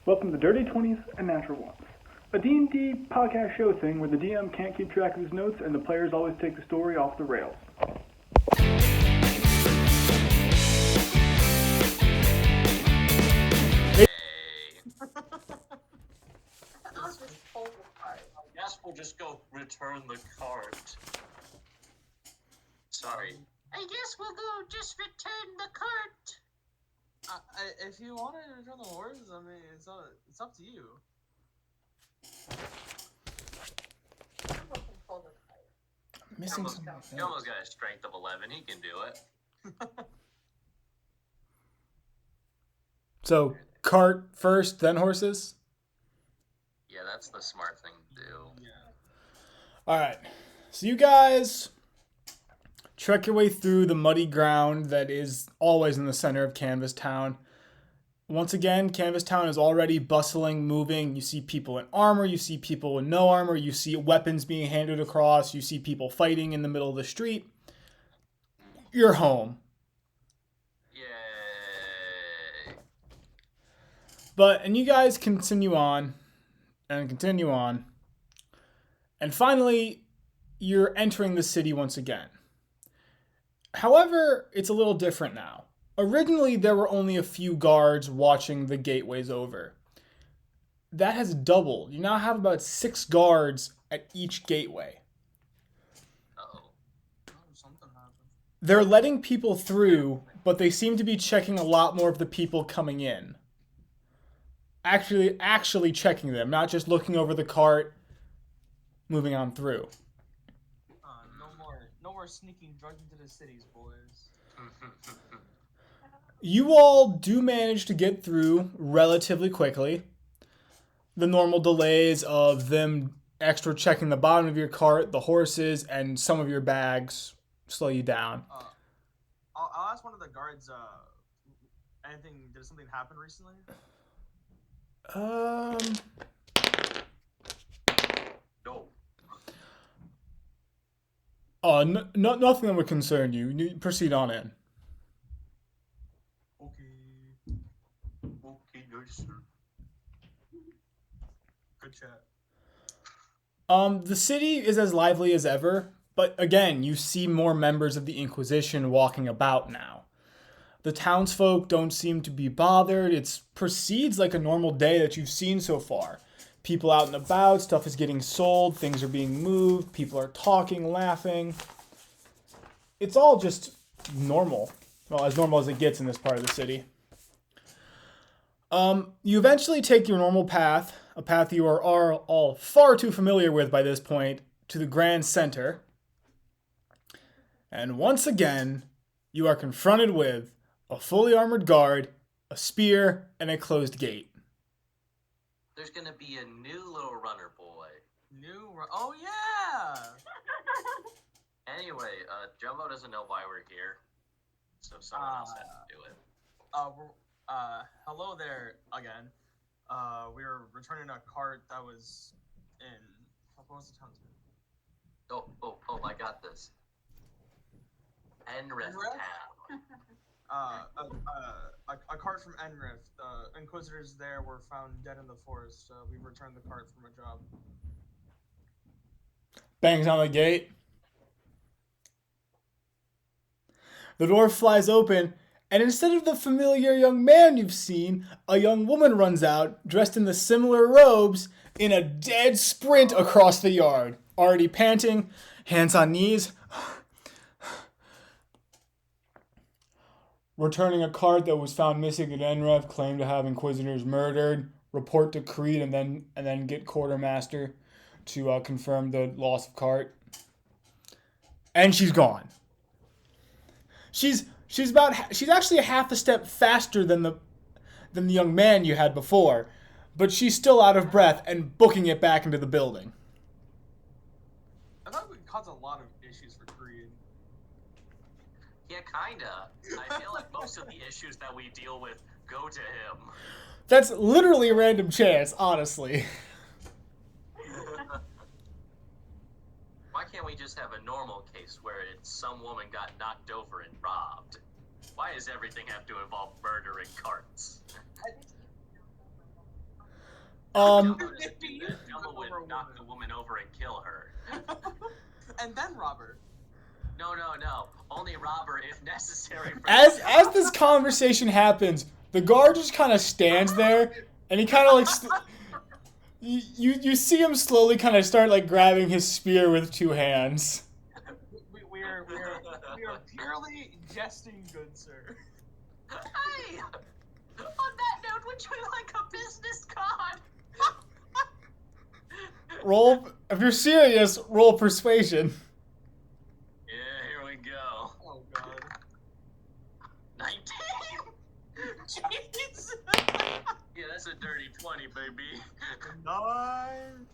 Welcome to Dirty 20's and Natural 1's, a D&D podcast show thing where the DM can't keep track of his notes and the players always take the story off the rails. I guess we'll just go return the cart. Sorry. I guess we'll go just return the cart. If you want to return the horse, I mean, it's up to you. Missing You something. almost got a strength of 11. He can do it. So, cart first, then horses? Yeah, that's the smart thing to do. Yeah. Alright. So you guys trek your way through the muddy ground that is always in the center of Canvas Town. Once again, Canvas Town is already bustling, moving. You see people in armor, you see people in no armor, you see weapons being handed across, you see people fighting in the middle of the street. You're home. Yay. And you guys continue on, and continue on. And finally, you're entering the city once again. However, it's a little different now. Originally, there were only a few guards watching the gateways over. That has doubled. You now have about 6 guards at each gateway. Uh-oh. Oh, something happened. They're letting people through, but they seem to be checking a lot more of the people coming in. Actually checking them, not just looking over the cart, moving on through. No more sneaking drugs into the cities, boys. You all do manage to get through relatively quickly. The normal delays of them extra checking the bottom of your cart, the horses, and some of your bags slow you down. I'll ask one of the guards. Did something happen recently? No. Nothing that would concern you. You proceed on in. Okay, nice, sir. Good chat. The city is as lively as ever, but again, you see more members of the Inquisition walking about now. The townsfolk don't seem to be bothered. It proceeds like a normal day that you've seen so far. People out and about, stuff is getting sold, things are being moved, people are talking, laughing. It's all just normal. Well, as normal as it gets in this part of the city. You eventually take your normal path, a path you are all far too familiar with by this point, to the Grand Center. And once again, you are confronted with a fully armored guard, a spear, and a closed gate. There's gonna be a new little runner boy. Oh yeah. Anyway, Jumbo doesn't know why we're here, so someone else has to do it. Hello there again. We were returning a cart that was in. What was the town's name? Oh, I got this. Enrith Town. A cart from Enrith. The Inquisitors there were found dead in the forest. We returned the cart from a job. Bangs on the gate. The door flies open, and instead of the familiar young man you've seen, a young woman runs out, dressed in the similar robes, in a dead sprint across the yard. Already panting, hands on knees. Returning a cart that was found missing at Enrev, claimed to have Inquisitors murdered. Report to Creed and then get Quartermaster to confirm the loss of cart. And she's gone. She's actually a half a step faster than the young man you had before, but she's still out of breath and booking it back into the building. I thought it would cause a lot of issues for Creed. Yeah, kinda. I feel like most of the issues that we deal with go to him. That's literally a random chance, honestly. Why can't we just have a normal case where it's some woman got knocked over and robbed? Why does everything have to involve murder and carts? Jumbo doesn't do that. Jumbo would knock the woman over and kill her. And then Robert. No. Only robber if necessary. For As this conversation happens, the guard just kind of stands there, and he kind of like you see him slowly kind of start like grabbing his spear with two hands. We are purely jesting, good sir. Hey! On that note, would you like a business card? Roll, if you're serious, roll persuasion. Yeah, here we go. Oh god. 19. Jeez. Yeah, that's a dirty 20, baby. 9.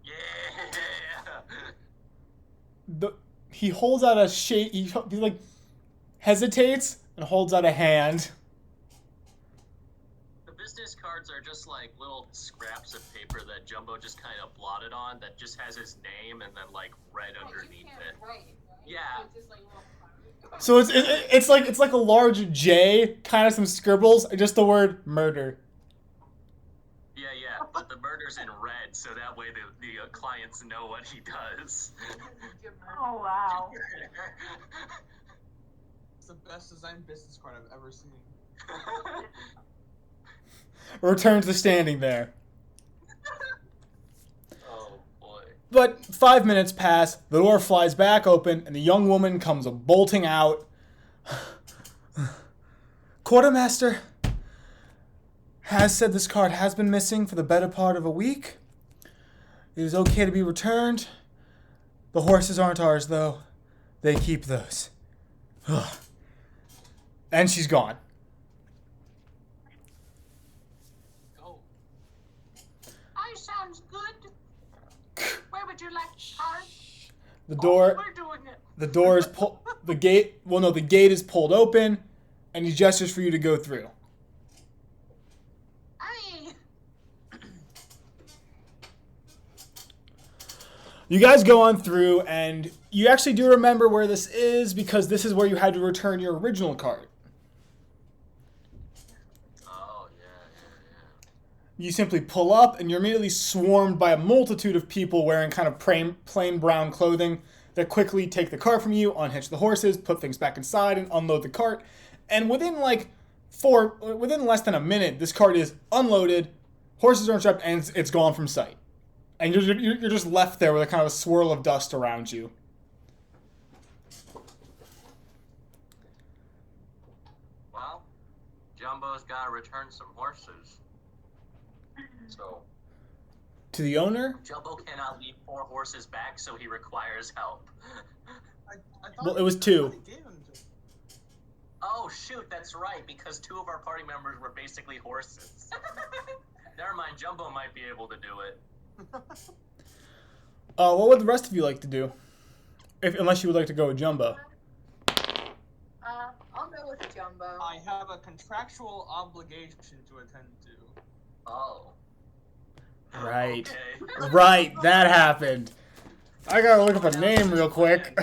Yeah. He holds out a shake. He like hesitates and holds out a hand. The business cards are just like little scraps of paper that Jumbo just kind of blotted on that just has his name and then like red underneath it. Yeah. So it's like a large J, kind of some scribbles, and just the word murder. Yeah, but the murder's in red, so that way the clients know what he does. Oh, wow. It's the best designed business card I've ever seen. Returns to standing there. Oh boy. But 5 minutes pass, the door flies back open, and the young woman comes bolting out. Quartermaster has said this card has been missing for the better part of a week. It is okay to be returned. The horses aren't ours, though. They keep those. And she's gone. Oh. Sounds good. Where would you like to start? The door. We're doing it. The door is the gate. Well, no, the gate is pulled open, and he gestures for you to go through. Hey. You guys go on through, and you actually do remember where this is because this is where you had to return your original card. Oh, yeah. You simply pull up, and you're immediately swarmed by a multitude of people wearing kind of plain brown clothing that quickly take the cart from you, unhitch the horses, put things back inside, and unload the cart. And within less than a minute, this cart is unloaded, horses are unstrapped, and it's gone from sight. And you're just left there with a kind of a swirl of dust around you. Well, Jumbo's got to return some horses. So To the owner? Jumbo cannot leave 4 horses back, so he requires help. I thought Well, it was I 2. thought he gave him to- Oh shoot, that's right, because 2 of our party members were basically horses. Never mind, Jumbo might be able to do it. What would the rest of you like to do? Unless you would like to go with Jumbo. I'll go with Jumbo. I have a contractual obligation to attend to. Oh. Right. Okay. Right, that happened. I gotta look up a name real quick.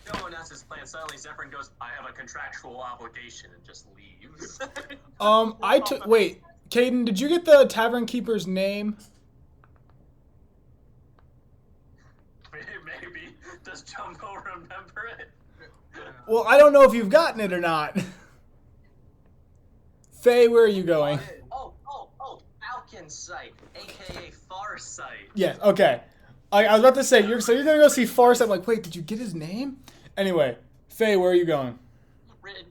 Jumbo announces his plan. Suddenly Zephyrin goes, I have a contractual obligation, and just leaves. Wait, Caden, did you get the tavern keeper's name? Maybe. Does Jumbo remember it? Well, I don't know if you've gotten it or not. Faye, where are you going? Oh, Falcon Sight, aka Farsight. Yes, okay. I was about to say, you're gonna go see Farsight. I'm like, wait, did you get his name? Anyway, Faye, where are you going? Written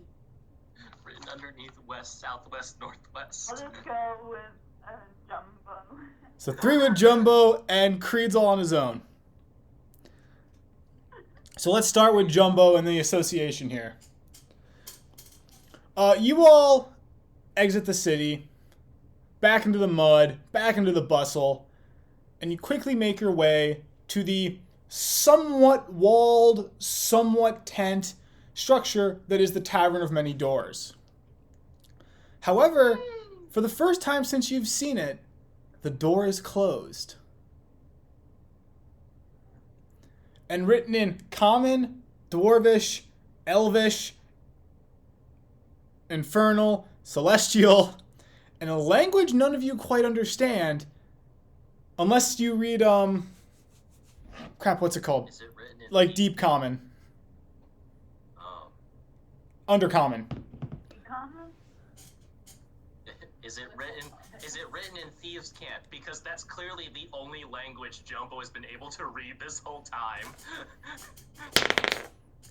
underneath west, southwest, northwest. I'll just go with Jumbo. So 3 with Jumbo, and Creed's all on his own. So let's start with Jumbo and the association here. You all exit the city, back into the mud, back into the bustle, and you quickly make your way to the somewhat walled, somewhat tent structure that is the Tavern of Many Doors. However, for the first time since you've seen it, the door is closed. And written in Common, Dwarvish, Elvish, Infernal, Celestial, in a language none of you quite understand, unless you read, crap, what's it called? Is it written in Like Deep Common. Oh. Undercommon. Common? Is it written in Thieves' Cant? Because that's clearly the only language Jumbo has been able to read this whole time.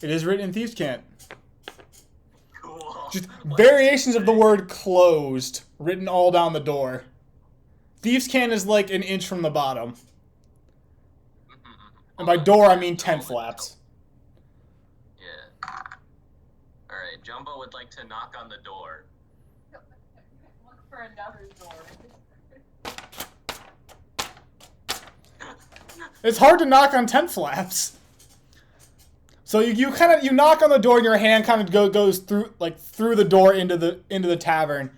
It is written in Thieves' Cant. Cool. Just What variations does it of the say? word closed written all down the door. Thieves' Cant is like an inch from the bottom. And by door, I mean tent flaps. Yeah. Alright, Jumbo would like to knock on the door. Look for another door. It's hard to knock on tent flaps. So you knock on the door and your hand kind of goes through the door into the tavern,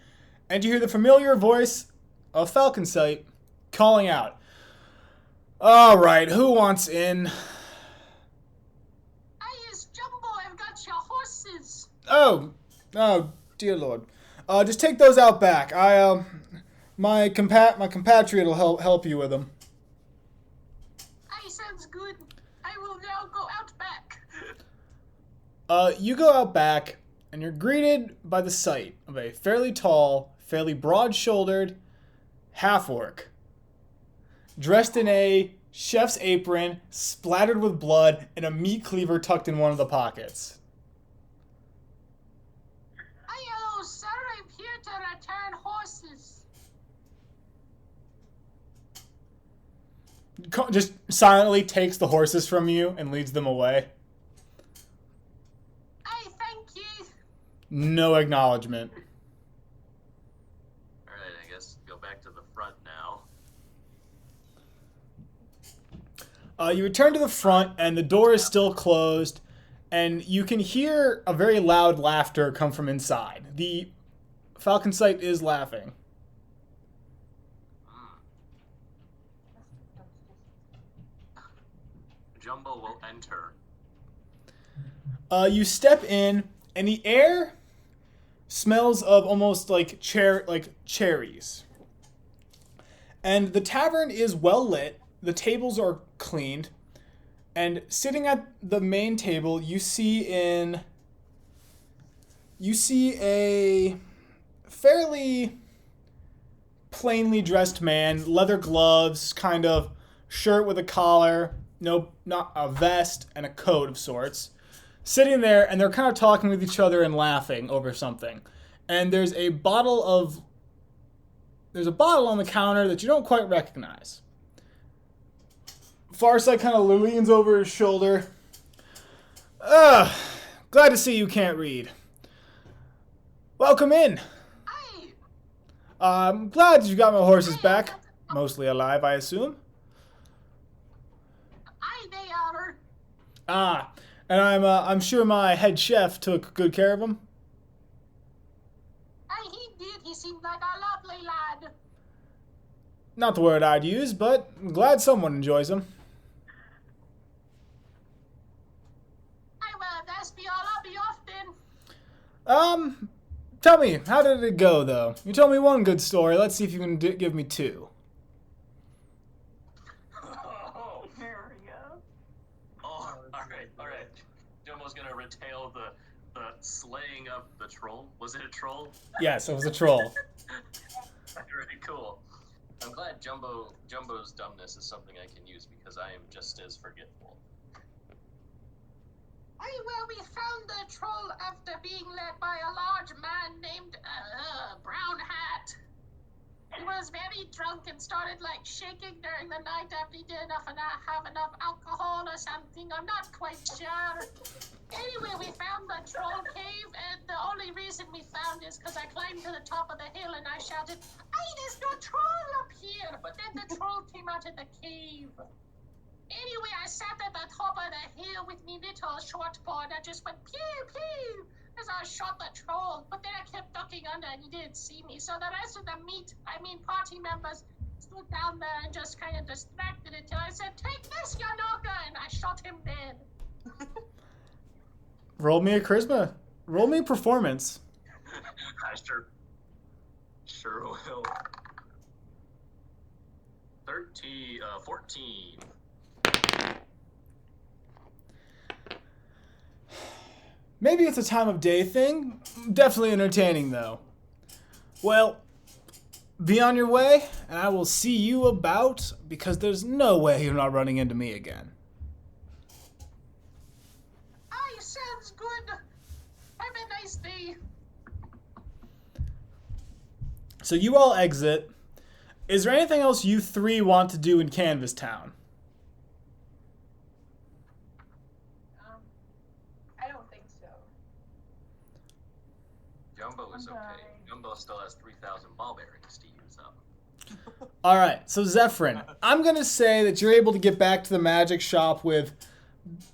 and you hear the familiar voice of Falcon Sight calling out, "All right, who wants in?" Hey, it's Jumbo. I've got your horses. Oh, dear Lord. Just take those out back. My compatriot will help you with them. Hey, sounds good. I will now go out back. You go out back, and you're greeted by the sight of a fairly tall, fairly broad-shouldered half-orc, dressed in a chef's apron, splattered with blood, and a meat cleaver tucked in one of the pockets. Hey, hello, sir. I'm here to return horses. Just silently takes the horses from you and leads them away. Hey, thank you. No acknowledgement. Alright, I guess go back to the front now. You return to the front, and the door is still closed, and you can hear a very loud laughter come from inside. The Falcon Sight is laughing. Jumbo will enter. You step in, and the air smells of almost like cherries. And the tavern is well lit. The tables are cleaned. And sitting at the main table, you see a fairly plainly dressed man, leather gloves, kind of shirt with a collar, not a vest, and a coat of sorts, sitting there, and they're kind of talking with each other and laughing over something. And there's a bottle on the counter that you don't quite recognize. Farsight kind of leans over his shoulder. Glad to see you can't read. Welcome in. Hey, I'm glad you got my horses back. Mostly alive, I assume. hey, they are. And I'm sure my head chef took good care of them. Hey, he did. He seemed like a lovely lad. Not the word I'd use, but I'm glad someone enjoys them. Hey, well, that's be all. I'll be off then. Tell me, how did it go, though? You told me one good story. Let's see if you can give me two. Oh, There we go. alright. Jumbo's gonna retail the slaying of the troll. Was it a troll? Yes, it was a troll. Very cool. I'm glad Jumbo's dumbness is something I can use because I am just as forgetful. Hey, well, we found the troll after being led by a large man named Brown Hat. He was very drunk and started shaking during the night after he didn't have enough alcohol or something. I'm not quite sure. Anyway, we found the troll cave, and the only reason we found is because I climbed to the top of the hill and I shouted, "Hey, there's no troll up here!" But then the troll came out of the cave. Anyway, I sat at the top of the hill with me little short bow, and I just went pew pew as I shot the troll. But then I kept ducking under, and he didn't see me. So the rest of the party members stood down there and just kind of distracted until I said, "Take this, Yanoka," and I shot him dead. Roll me a charisma. Roll me a performance. Sure will. 14. Maybe it's a time of day thing. Definitely entertaining, though. Well, be on your way, and I will see you about, because there's no way you're not running into me again. Aye, sounds good. Have a nice day. So you all exit. Is there anything else you three want to do in Canvas Town? I don't think so. Jumbo is I'm okay. dying. Jumbo still has 3,000 ball bearings to use up. All right, so Zephyrin, I'm going to say that you're able to get back to the magic shop with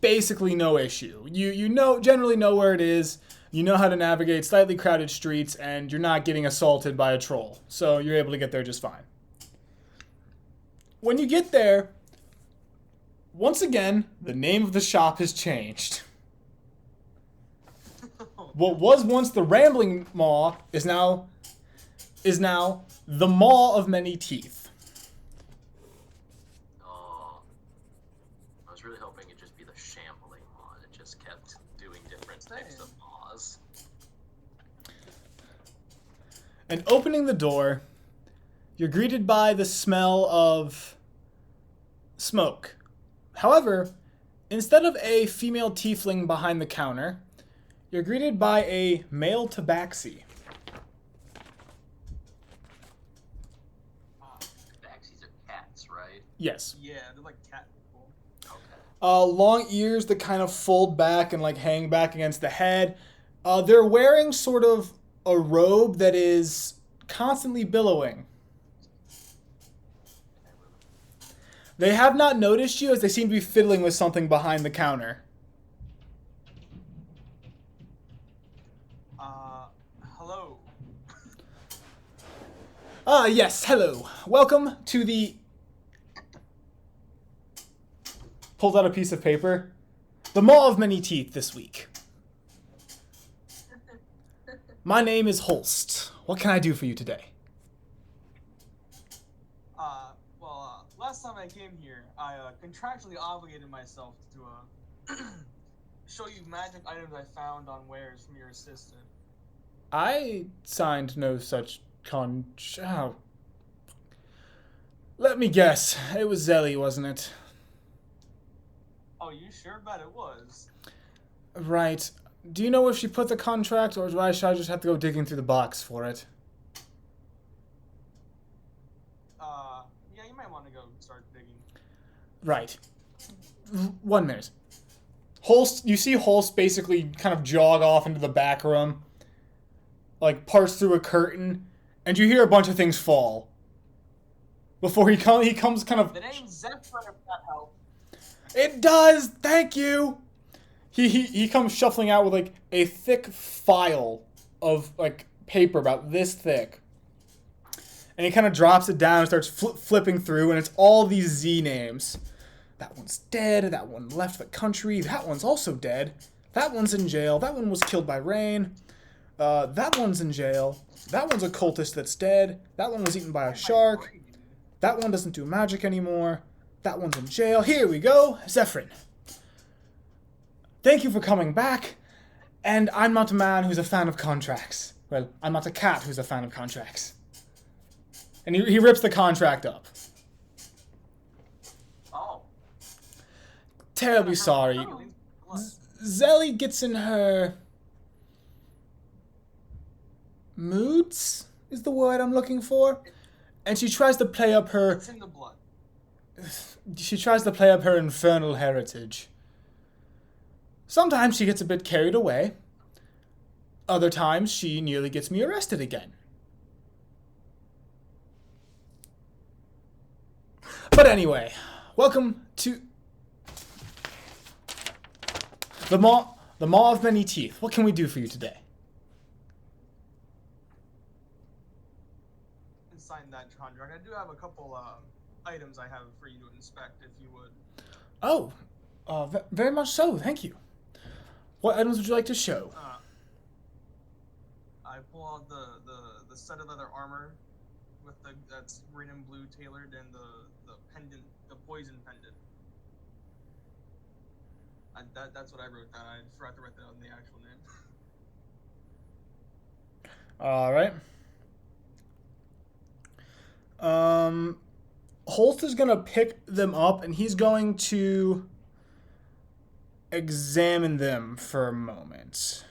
basically no issue. You know, generally know where it is, you know how to navigate slightly crowded streets, and you're not getting assaulted by a troll. So you're able to get there just fine. When you get there, once again, the name of the shop has changed. What was once the Rambling Maw is now the Maw of Many Teeth. Oh, I was really hoping it'd just be the Shambling Maw. It just kept doing different types of maws. And opening the door, you're greeted by the smell of smoke. However, instead of a female tiefling behind the counter, you're greeted by a male tabaxi. Tabaxis are cats, right? Yes. Yeah, they're like cat people. Okay. Long ears that kind of fold back and like hang back against the head. They're wearing sort of a robe that is constantly billowing. They have not noticed you as they seem to be fiddling with something behind the counter. Hello. Yes, hello. Welcome to the... Pulls out a piece of paper. The Maw of Many Teeth this week. My name is Holst. What can I do for you today? Last time I came here, I contractually obligated myself to show you magic items I found on wares from your assistant. I signed no such oh. Let me guess. It was Zelly, wasn't it? Oh, you sure bet it was. Right. Do you know if she put the contract, or should I just have to go digging through the box for it? Yeah, you might want to go start digging. Right. 1 minute. Holst, you see Holst basically kind of jog off into the back room, like parts through a curtain, and you hear a bunch of things fall. Before he comes kind of... The name's Zephyr, if that helps. It does! Thank you! He comes shuffling out with like a thick file of like paper about this thick. And he kind of drops it down and starts flipping through, and it's all these Z names. That one's dead, that one left the country, that one's also dead, that one's in jail, that one was killed by rain, that one's in jail, that one's a cultist that's dead, that one was eaten by a shark, that one doesn't do magic anymore, that one's in jail. Here we go, Zephyrin. Thank you for coming back, and I'm not a man who's a fan of contracts. Well, I'm not a cat who's a fan of contracts. And he rips the contract up. Oh. Terribly sorry. Zelly gets in her moods, is the word I'm looking for. And she tries to play up her... It's in the blood. She tries to play up her infernal heritage. Sometimes she gets a bit carried away. Other times she nearly gets me arrested again. But anyway, welcome to the Maw of Many Teeth. What can we do for you today? And sign that contract. I do have a couple items I have for you to inspect, if you would. Oh, very much so. Thank you. What items would you like to show? I pull out the set of leather armor with that's green and blue tailored, and the pendant, the poison pendant. That's what I wrote down. I forgot to write down the actual name. All right. Holt is gonna pick them up, and he's going to examine them for a moment.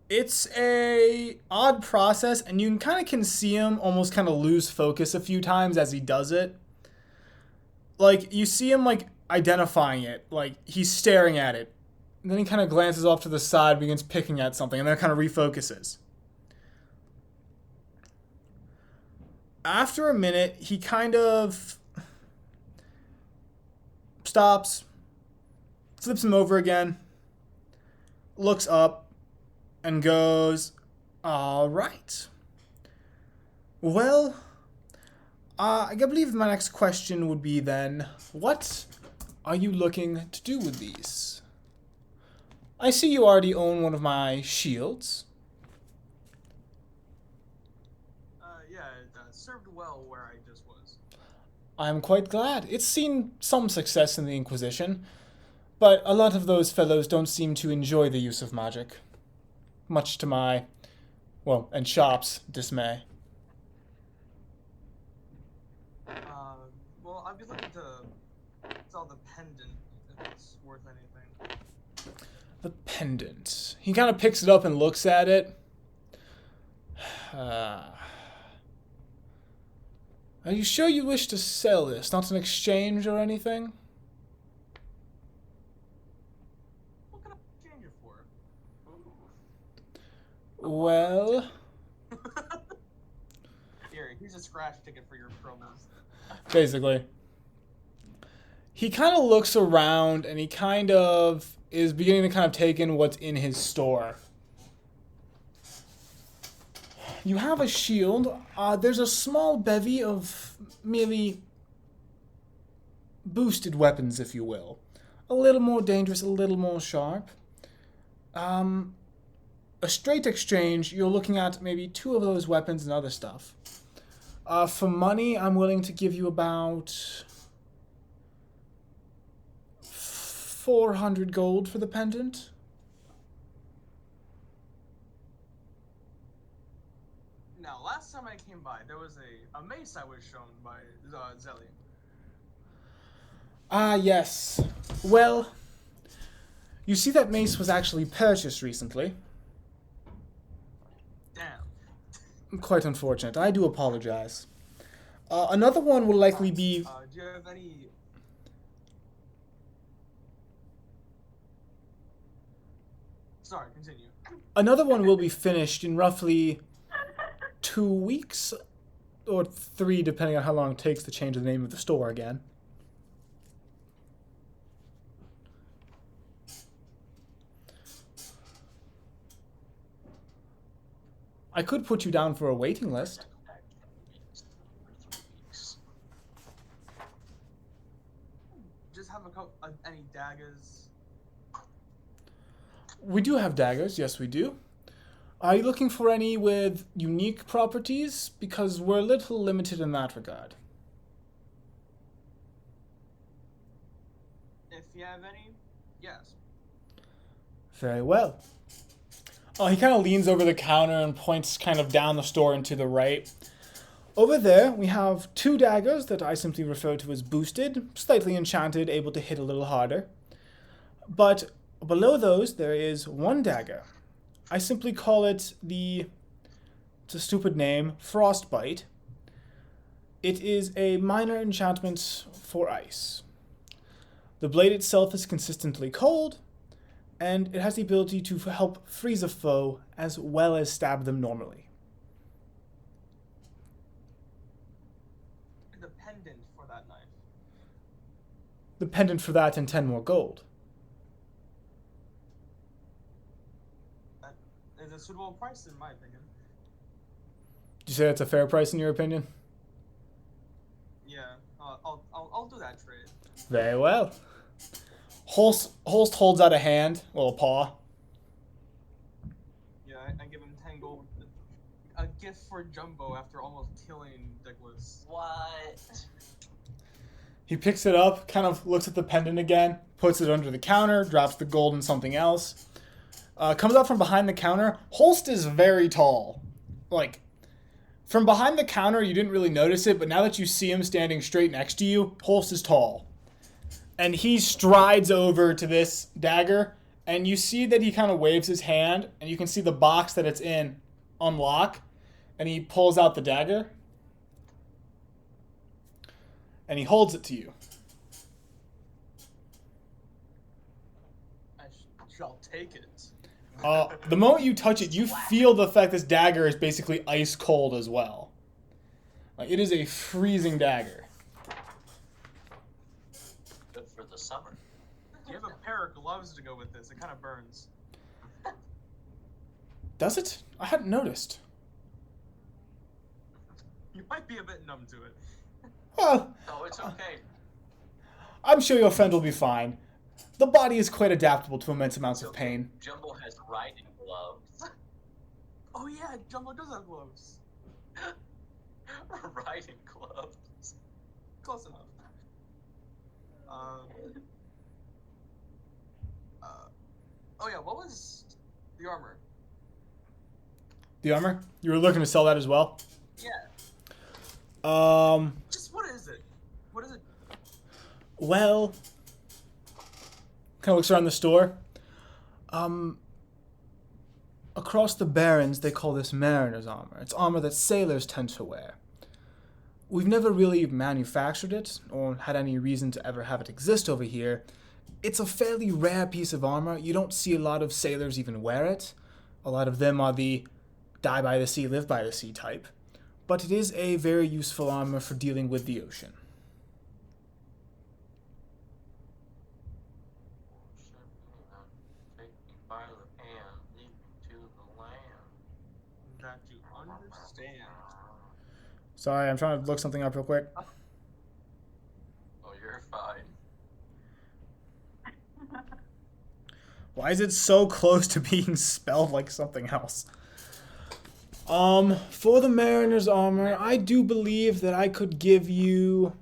It's a odd process, and you can see him almost kind of lose focus a few times as he does it. Like, you see him, like, identifying it. Like, he's staring at it. And then he kind of glances off to the side, begins picking at something, and then kind of refocuses. After a minute, he kind of stops, flips him over again, looks up, and goes, all right. Well, I believe my next question would be then, what are you looking to do with these? I see you already own one of my shields. Yeah, it served well where I just was. I'm quite glad. It's seen some success in the Inquisition, but a lot of those fellows don't seem to enjoy the use of magic. Much to my, and Shop's dismay. Well, I'd be looking to sell the pendant if it's worth anything. The pendant. He kind of picks it up and looks at it. Are you sure you wish to sell this? Not an exchange or anything? What can I exchange it for? Well... Here's a scratch ticket for your promos. Basically. He kind of looks around, and he kind of is beginning to kind of take in what's in his store. You have a shield. There's a small bevy of merely boosted weapons, if you will. A little more dangerous, a little more sharp. A straight exchange, you're looking at maybe 2 of those weapons and other stuff. For money, I'm willing to give you about 400 gold for the pendant. Now, last time I came by, there was a mace I was shown by Zelly. Ah, yes. Well, you see that mace was actually purchased recently. Damn. Quite unfortunate. I do apologize. Another one will likely be... Do you have any... Sorry, continue. Another one will be finished in roughly 2 weeks, or 3, depending on how long it takes to change the name of the store again. I could put you down for a waiting list. Just have a couple, any daggers. We do have daggers, yes we do. Are you looking for any with unique properties? Because we're a little limited in that regard. If you have any, yes. Very well. He kind of leans over the counter and points kind of down the store and to the right. Over there, we have 2 daggers that I simply refer to as boosted, slightly enchanted, able to hit a little harder. But below those, there is 1 dagger. I simply call it it's a stupid name, Frostbite. It is a minor enchantment for ice. The blade itself is consistently cold, and it has the ability to help freeze a foe as well as stab them normally. The pendant for that knife. The pendant for that and 10 more gold. That is a suitable price in my opinion. Did you say that's a fair price in your opinion? Yeah, I'll do that trade. Very well. Holst holds out a hand, well, a paw. gift for Jumbo after almost killing Nicholas. What? He picks it up, kind of looks at the pendant again, puts it under the counter, drops the gold in something else. Comes out from behind the counter. Holst is very tall. Like, from behind the counter, you didn't really notice it, but now that you see him standing straight next to you, Holst is tall. And he strides over to this dagger, and you see that he kind of waves his hand, and you can see the box that it's in unlock, and he pulls out the dagger, and he holds it to you. I shall take it. The moment you touch it, you feel the fact this dagger is basically ice cold as well. Like, it is a freezing dagger. Good for the summer. You have a pair of gloves to go with this. It kind of burns. Does it? I hadn't noticed. You might be a bit numb to it. Well, Oh, it's okay. I'm sure your friend will be fine. The body is quite adaptable to immense amounts It's of okay. pain. Jumbo has riding gloves. Oh yeah, Jumbo does have gloves. Riding gloves. Close enough. Oh yeah, what was the armor? The armor? You were looking to sell that as well? Yeah. Just what is it? What is it? Well, kind of looks around the store. Across the Barrens, they call this mariner's armor. It's armor that sailors tend to wear. We've never really manufactured it or had any reason to ever have it exist over here. It's a fairly rare piece of armor. You don't see a lot of sailors even wear it. A lot of them are the die by the sea, live by the sea type. But it is a very useful armor for dealing with the ocean. Take me by the hand, lead me to the land. That you understand. Sorry, I'm trying to look something up real quick. Oh, you're fine. Why is it so close to being spelled like something else? For the mariner's armor, I do believe that I could give you,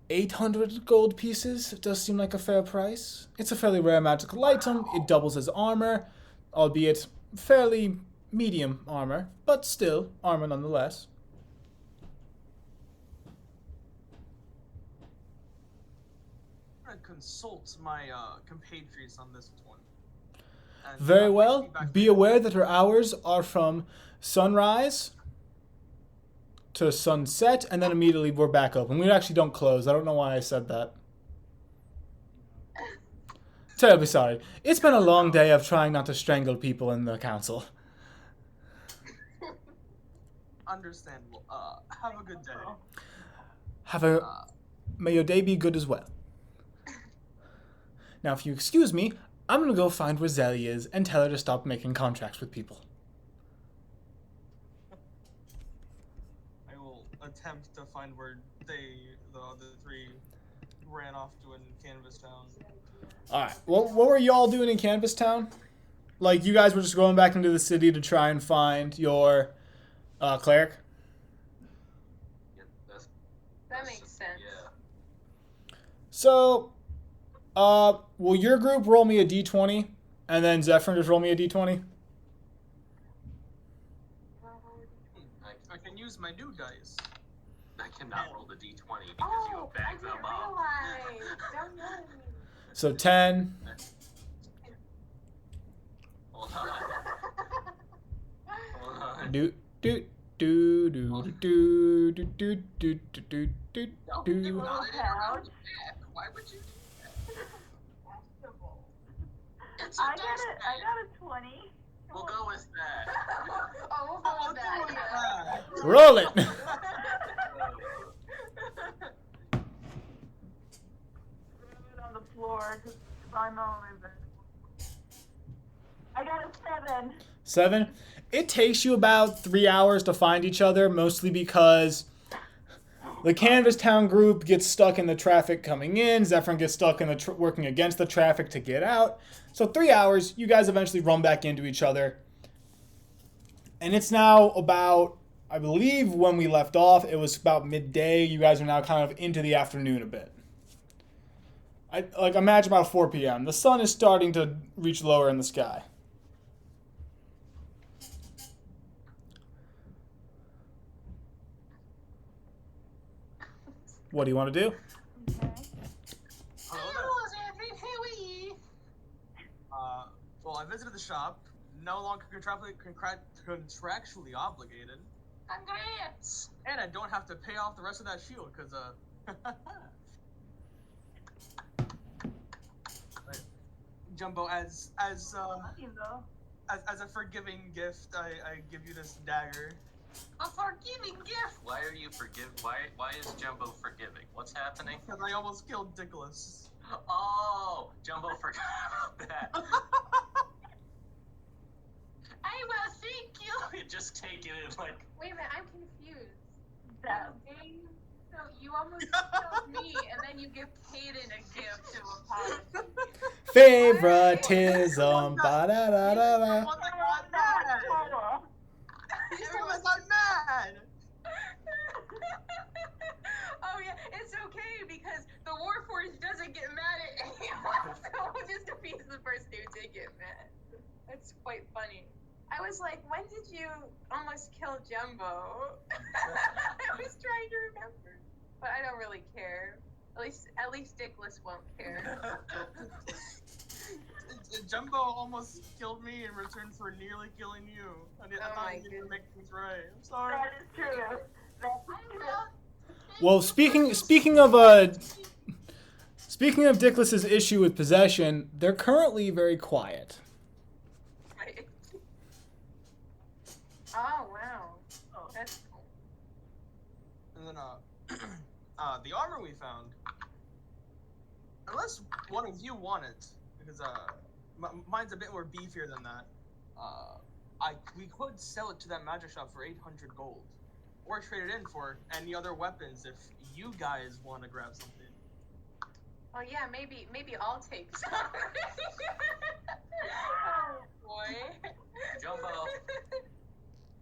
800 gold pieces. It does seem like a fair price. It's a fairly rare magical item. It doubles as armor, albeit fairly medium armor, but still armor nonetheless. I'm gonna consult my compatriots on this one. And, Very might well. back Be later. aware that her hours are from sunrise to sunset, and then immediately we're back open. We actually don't close. I don't know why I said that. Terribly sorry. It's been a long day of trying not to strangle people in the council. Understandable. Have a good day. May your day be good as well. Now, if you excuse me, I'm gonna go find where Zelly is and tell her to stop making contracts with people. I will attempt to find where the other three, ran off to in Canvas Town. Alright, what were y'all doing in Canvas Town? Like, you guys were just going back into the city to try and find your cleric? Yeah, That makes sense. Yeah. So, will your group roll me a d20, and then Zephyr just roll me a d20? I can use my new dice. I cannot roll the d20 because you Oh, I bagged didn't them up. realize. Don't yell at me. So 10, Hold on. Hold on. do do do do do do do do do do do No, do. you rolled it in Proud. around the back. Why would you do that? It's a I dice got bag. a 20. We'll go with that. Oh, we'll go with that. Yeah. Roll it! On the floor because I'm only I got a 7. 7. It takes you about 3 hours to find each other, mostly because the Canvas Town group gets stuck in the traffic coming in. Zephyr gets stuck in the working against the traffic to get out. So 3 hours, you guys eventually run back into each other. And it's now about, I believe when we left off, it was about midday. You guys are now kind of into the afternoon a bit. Imagine about 4 p.m. The sun is starting to reach lower in the sky. What do you want to do? Okay. Hello there. Zandri, here we. Well, I visited the shop. No longer contractually obligated, Congrats. and I don't have to pay off the rest of that shield because Jumbo, as Lucky though. as a forgiving gift, I give you this dagger. A forgiving gift. Why are you Why is Jumbo forgiving? What's happening? Because I almost killed Dickless. Oh, Jumbo forgot about that. I will thank you. Just take it and like. Wait a minute, I'm confused. That So you almost killed me, and then you give Kaden a gift to apology. Favoritism. Ba-da-da-da-da. One that got mad. He's the one that got mad. Oh yeah, it's okay because the Warforged doesn't get mad at anyone, so just appease the person who did get mad. That's quite funny. I was like, when did you almost kill Jumbo? I was trying to remember, but I don't really care. At least Dickless won't care. Jumbo almost killed me in return for nearly killing you. I thought you didn't make things right. I'm sorry. that is true. That's true. Well, speaking of Dickless's issue with possession, they're currently very quiet. Right. Oh wow. Oh, that's cool. And then the armor we found. Unless one of you want it, because mine's a bit more beefier than that. We could sell it to that magic shop for 800 gold, or trade it in for any other weapons if you guys want to grab something. Oh yeah, maybe I'll take some. Oh boy.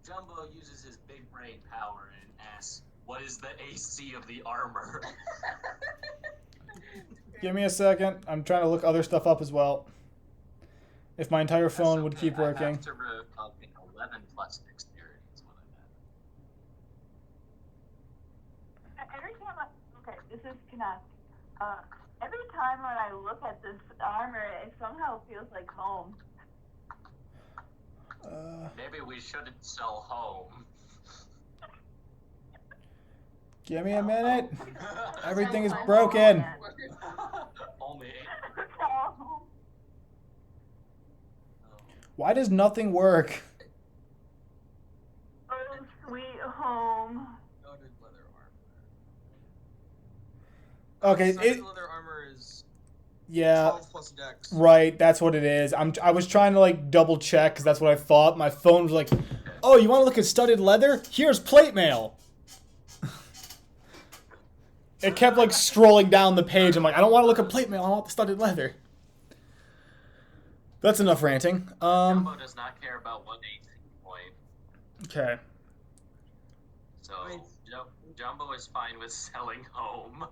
Jumbo uses his big brain power and asks, "What is the AC of the armor?" Give me a second. I'm trying to look other stuff up as well. If my entire phone would keep working. I have to 11 plus dexterity is what I had. Every time this is Canuck. Every time when I look at this armor, it somehow feels like home. Maybe we shouldn't sell home. Give me a minute. Everything is broken. Only 8. Why does nothing work? Oh, sweet home. Studded leather armor. Okay, Studded leather armor is yeah, 12 plus dex. right. That's what it is. I was trying to like double check because that's what I thought. My phone was like, "Oh, you want to look at studded leather? Here's plate mail." It kept like scrolling down the page. I'm like, I don't want to look at plate mail. I want the studded leather. That's enough ranting. Jumbo does not care about 1 AC point, Okay. so Jumbo is fine with selling home.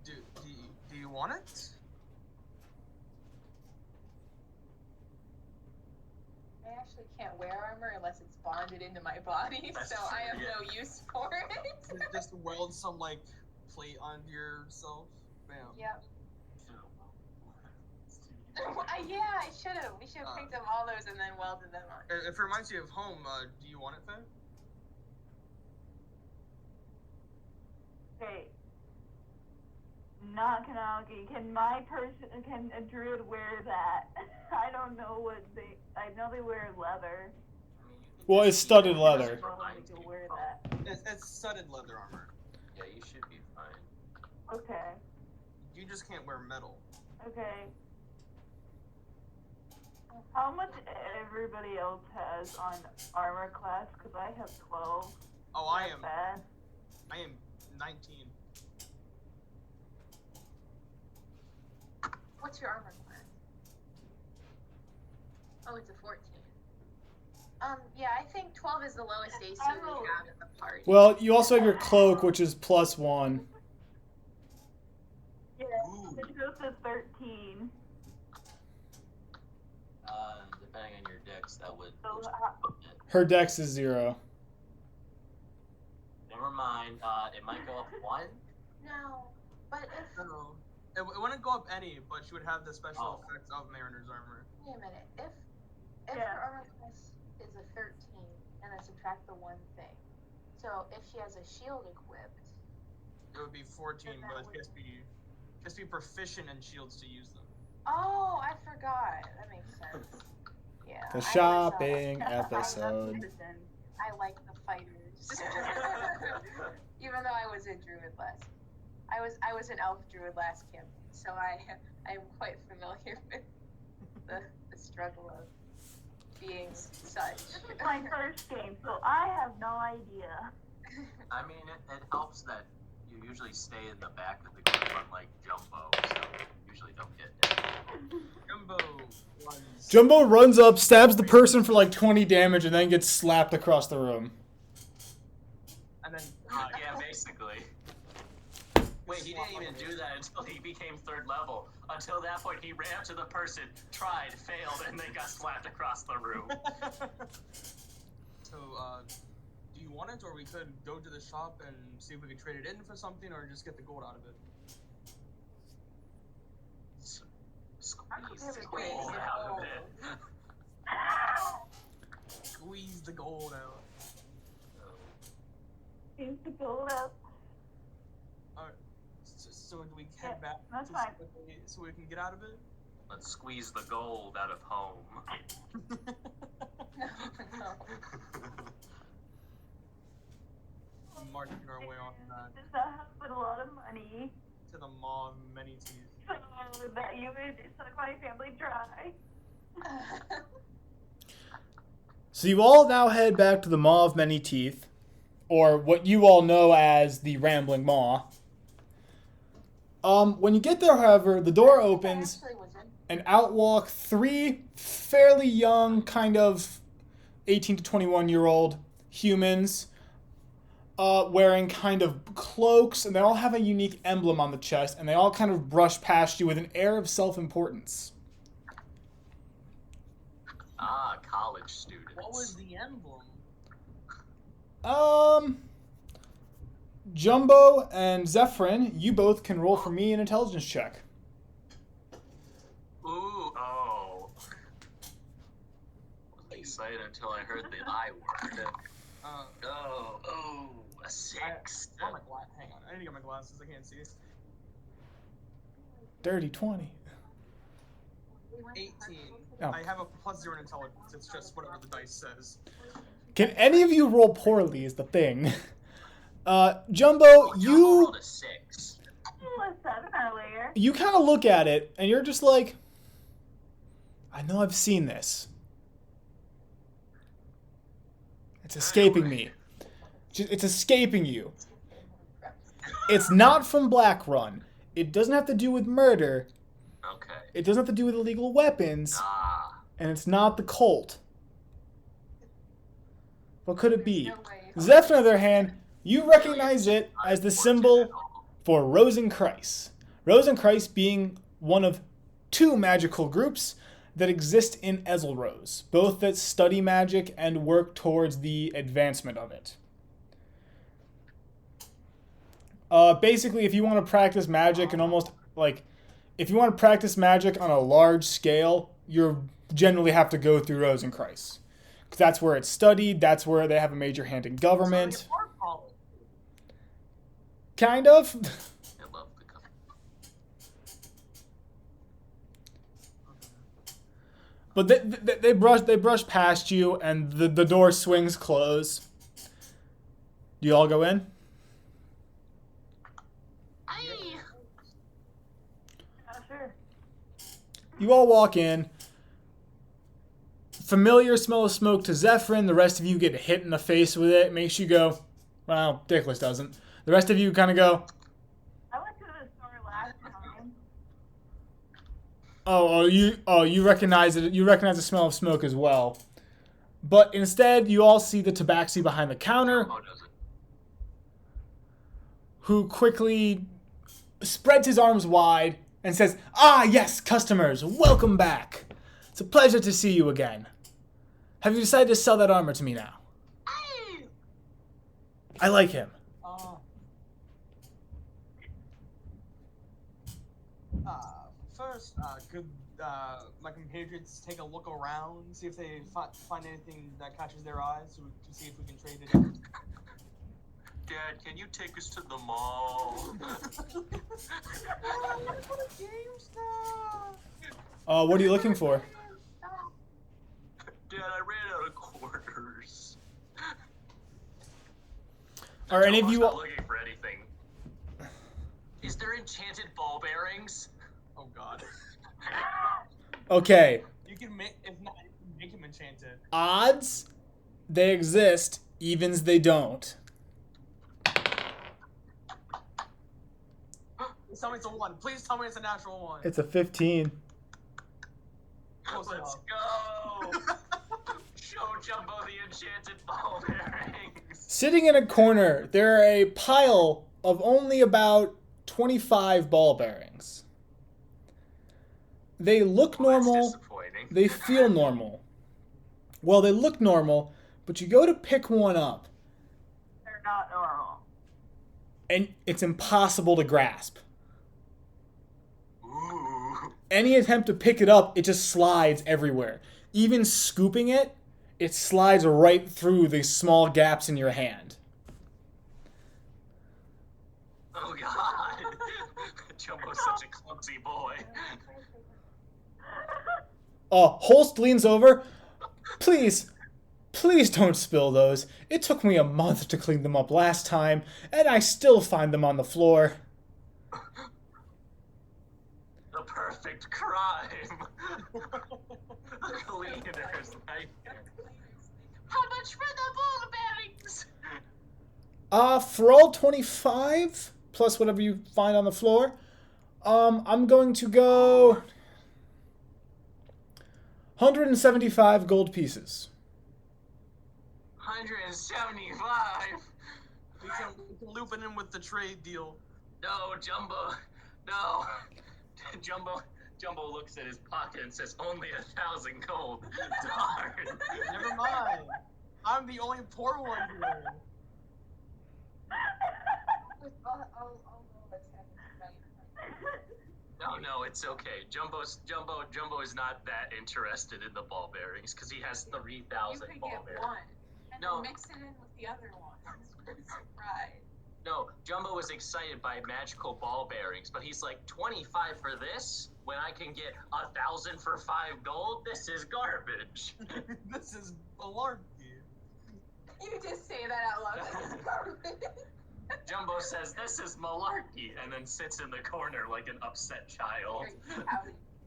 Do you want it? I actually can't wear armor unless it's bonded into my body, That's so true, I have yeah. no use for it. Just weld some like plate onto yourself. Bam. Yep. Yeah, I should have. We should have picked up all those and then welded them on. If it reminds you of home, do you want it, Faye? Okay. Not Kanagi. Can a druid wear that? I don't know what I know they wear leather. Well, it's studded I leather. don't know if they can wear that. It's studded leather armor. Yeah, you should be fine. Okay. You just can't wear metal. Okay. How much everybody else has on armor class? Because I have 12. Oh, I Not am bad. 19. What's your armor Oh, it's a 14. Yeah, I think 12 is the lowest AC we have at the party. Well, you also have your cloak, which is +1. Yeah, it goes to 13. Depending on your dex, that would. So, Her dex is 0. Never mind. It might go up 1. No, but if... No. It wouldn't go up any, but she would have the special effects of Mariner's armor. Wait a minute. If Yeah. her armor class is a 13, and I subtract the one thing, so if she has a shield equipped... It would be 14, but just be proficient in shields to use them. Oh, I forgot. That makes sense. Yeah. The shopping episode. I like the fighters. Even though I was a druid last. I was an elf druid last campaign, so I'm quite familiar with the struggle of being such. this is my first game, so I have no idea. I mean, it helps that you usually stay in the back of the group, unlike Jumbo, so you usually don't get damage. Jumbo runs up, stabs the person for like 20 damage, and then gets slapped across the room. And then Yeah, basically. Wait, he didn't even do that until he became 3rd level. Until that point, he ran up to the person, tried, failed, and then got slapped across the room. So, do you want it, or we could go to the shop and see if we can trade it in for something, or just get the gold out of it? Squeeze the gold out of it. Squeeze the gold out. Seems to build up. Alright. So do we head back that's to fine. so we can get out of it? Let's squeeze the gold out of home. Marching our way on that Does that have a lot of money? to the maw of many teeth. So that you would suck my family dry. So you all now head back to the Maw of Many Teeth, or what you all know as the Rambling Maw. When you get there, however, the door opens, and out walk 3 fairly young, kind of 18 to 21-year-old humans, wearing kind of cloaks, and they all have a unique emblem on the chest, and they all kind of brush past you with an air of self-importance. Ah, college students. What was the emblem? Jumbo and Zephyrin, you both can roll for me an intelligence check. Ooh, oh. Wasn't excited until I heard the I word. A 6. Hang on, I need to get my glasses. I can't see. Dirty 20. 18. Oh. I have a +0 in intelligence. It's just whatever the dice says. Can any of you roll poorly is the thing. Jumbo, you rolled a 6. A 7 earlier. you kind of look at it, and you're just like, I know I've seen this. It's escaping me. It's escaping you. It's not from Black Run. It doesn't have to do with murder. Okay. It doesn't have to do with illegal weapons. Ah. And it's not the cult. What could it be? Zeph, on the other hand, you recognize it as the symbol for Rosenkreis. Rosenkreis being one of 2 magical groups that exist in Ezelrose, both that study magic and work towards the advancement of it. Basically, if you want to practice magic and almost, like, if you want to practice magic on a large scale, you generally have to go through Rosenkreis. Because that's where it's studied, that's where they have a major hand in government. So they are college. Kind of. I love the cover. But they brush past you, and the door swings closed. Do you all go in? Sure. You all walk in. Familiar smell of smoke to Zephyrin. The rest of you get hit in the face with it. Makes you go, well, Dickless doesn't. The rest of you kind of go, I went to the store last time. You recognize it. You recognize the smell of smoke as well. But instead, you all see the tabaxi behind the counter, Jumbo doesn't. who quickly spreads his arms wide and says, "Ah, yes, customers, welcome back. It's a pleasure to see you again. Have you decided to sell that armor to me now? Hey! I like him." First, could my compatriots take a look around, see if they find anything that catches their eyes, so we can see if we can trade it in? Dad, can you take us to the mall? What are you looking for? Dad, I ran out of quarters. Are any of you? Not looking for anything. Is there enchanted ball bearings? Oh God. Okay. You can make, if not, you can make him enchanted. Odds, they exist. Evens, they don't. Please tell me it's a 1. Please tell me it's a natural 1. It's a 15. Close Let's enough. go! Show Jumbo the enchanted ball bearings. Sitting in a corner, there are a pile of only about 25 ball bearings. They look Well, that's normal. disappointing. They feel normal. Well, they look normal, but you go to pick one up, They're not normal. and it's impossible to grasp. Ooh. Any attempt to pick it up, it just slides everywhere. Even scooping it, it slides right through the small gaps in your hand. Oh God. Jumbo's such a clumsy boy. Holst leans over. Please don't spill those. It took me a month to clean them up last time, and I still find them on the floor. The perfect crime. A cleaner's nightmare. How much for the ball bearings? For all 25, plus whatever you find on the floor, I'm going to go 175 gold pieces. 175. We can loop it in with the trade deal. No, Jumbo. No. Jumbo looks at his pocket and says, only 1,000 gold. Darn. Never mind. I'm the only poor one here. No, it's okay. Jumbo is not that interested in the ball bearings because he has 3,000 You could ball get bearings. one and No. then mix it in with the other ones. Right. No, Jumbo was excited by magical ball bearings, but he's like, 25 for this? When I can get 1,000 for 5 gold? This is garbage. This is malarkey. You just say that out loud. Jumbo says, this is malarkey, and then sits in the corner like an upset child.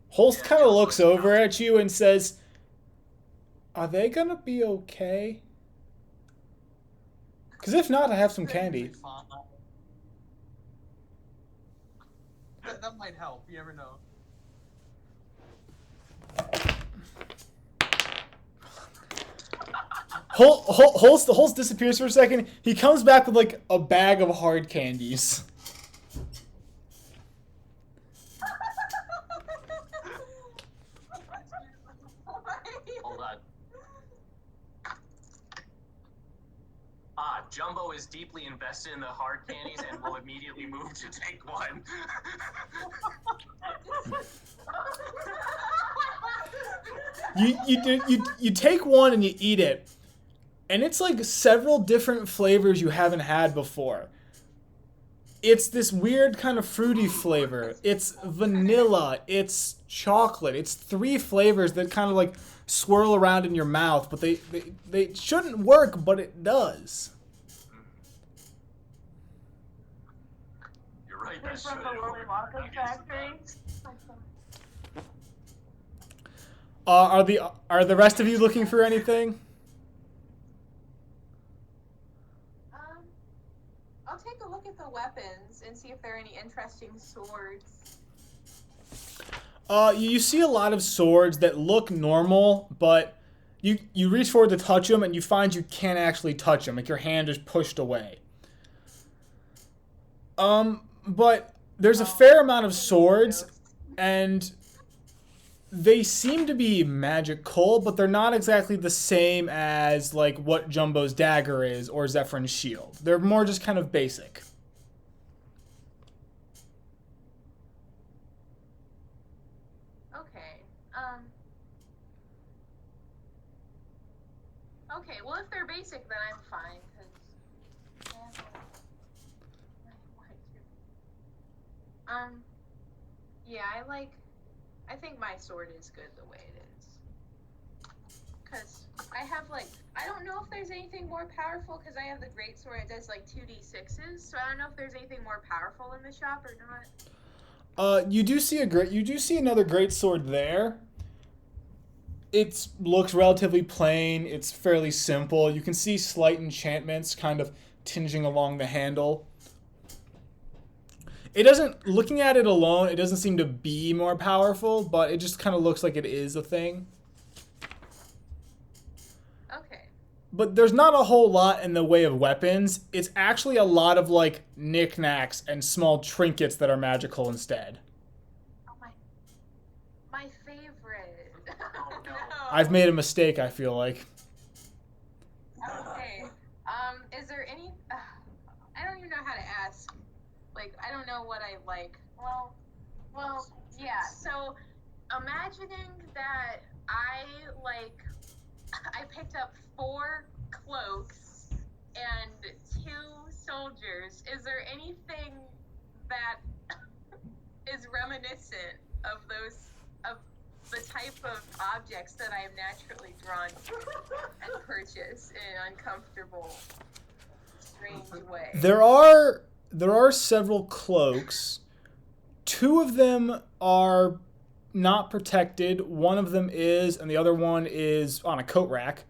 Holst Yeah, kind of just looks looking over out. at you and says, "Are they gonna be okay? Because if not, I have some candy." Fine. That might help. You never know. Holst disappears for a second. He comes back with like a bag of hard candies. Hold on. Jumbo is deeply invested in the hard candies and will immediately move to take one. You take one and you eat it, and it's like several different flavors you haven't had before. It's this weird kind of fruity flavor. It's vanilla. It's chocolate. It's 3 flavors that kind of like swirl around in your mouth, but they shouldn't work, but it does. You're right, It's that from should the Willy Wonka factory. Are the rest of you looking for anything? I'll take a look at the weapons and see if there are any interesting swords. You see a lot of swords that look normal, but you reach forward to touch them, and you find you can't actually touch them. Like your hand is pushed away. But there's a fair amount of swords, and they seem to be magical, but they're not exactly the same as like what Jumbo's dagger is or Zephyr's shield. They're more just kind of basic. Okay. Okay, well, if they're basic, then I'm fine, because... Yeah, I think my sword is good the way it is. Because I have, like, I don't know if there's anything more powerful, because I have the greatsword, it does, like, 2d6s, so I don't know if there's anything more powerful in the shop or not. You do see another great sword there. It looks relatively plain. It's fairly simple. You can see slight enchantments kind of tinging along the handle. It doesn't, looking at it alone, it doesn't seem to be more powerful, but it just kind of looks like it is a thing. Okay. But there's not a whole lot in the way of weapons. It's actually a lot of like knickknacks and small trinkets that are magical instead. Oh, my favorite. Oh, no. I've made a mistake, I feel like. Okay. Is there any... I don't even know how to ask. Like, I don't know what I like. Well, yeah. So, imagining that I picked up 4 cloaks and 2 soldiers. Is there anything that is reminiscent of the type of objects that I am naturally drawn to and purchase in an uncomfortable, strange way? There are several cloaks. 2 of them are not protected. One of them is, and the other one is on a coat rack.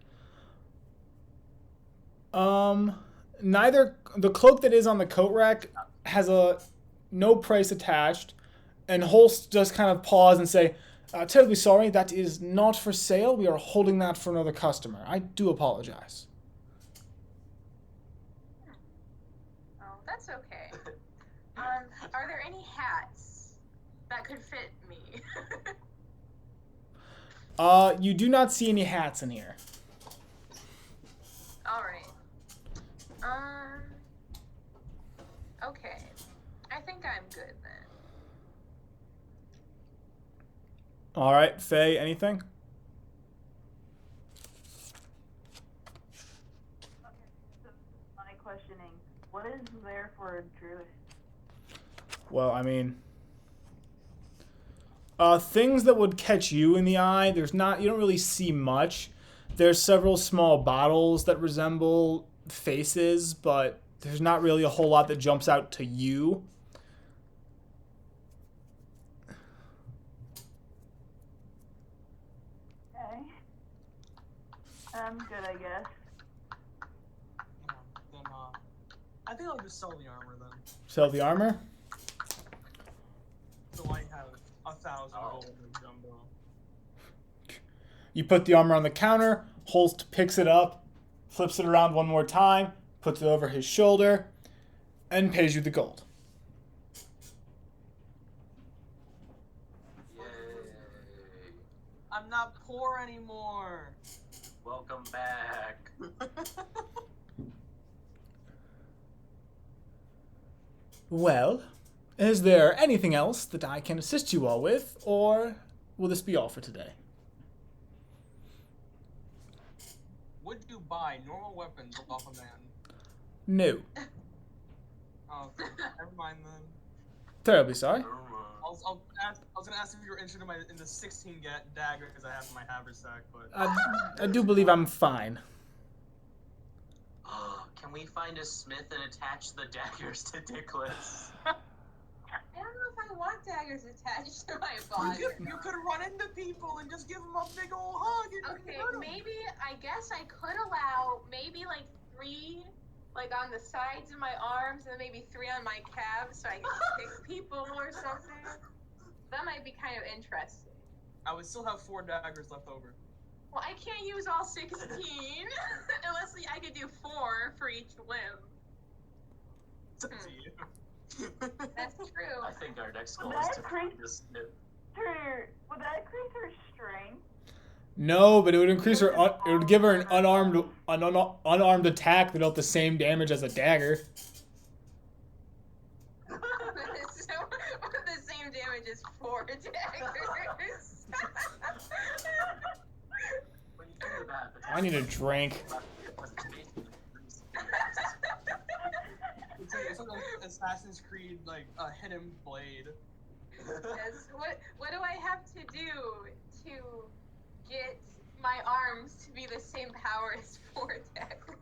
Neither the cloak that is on the coat rack has no price attached, and Holst just kind of pause and say, "Terribly sorry, that is not for sale. We are holding that for another customer. I do apologize." Oh, that's okay. Are there any hats that could fit me? You do not see any hats in here. All right. Okay. I think I'm good then. All right, Faye, anything? Okay, so my questioning, what is there for a druid? Well, I mean, things that would catch you in the eye, you don't really see much. There's several small bottles that resemble faces, but there's not really a whole lot that jumps out to you. Okay. I'm good, I guess. Then, I think I'll just sell the armor then. Sell the armor? So I have 1,000 gold in Jumbo. You put the armor on the counter, Holst picks it up, flips it around one more time, puts it over his shoulder, and pays you the gold. Yay. I'm not poor anymore. Welcome back. Well, is there anything else that I can assist you all with, or will this be all for today? Would you buy normal weapons off a man? No. Oh, never mind then. Terribly sorry. I was gonna ask if you were interested in the 16 dagger because I have my haversack, but I do believe I'm fine. Can we find a smith and attach the daggers to Dickless? I don't know if I want daggers attached to my body. you could run into people and just give them a big old hug. Okay, maybe, I guess I could allow maybe like 3 like on the sides of my arms and then maybe 3 on my calves so I can kick people or something. That might be kind of interesting. I would still have 4 daggers left over. Well, I can't use all 16 unless I could do 4 for each limb. That's true. I think our next goal Would is that to increase this. would that increase her strength? No, but it would increase her. It would give her an unarmed attack that dealt the same damage as a dagger. So, the same damage as 4 daggers. When you think about it, I need a drink. It's like Assassin's Creed, like a hidden blade. Yes. What do I have to do to get my arms to be the same power as 4 daggers?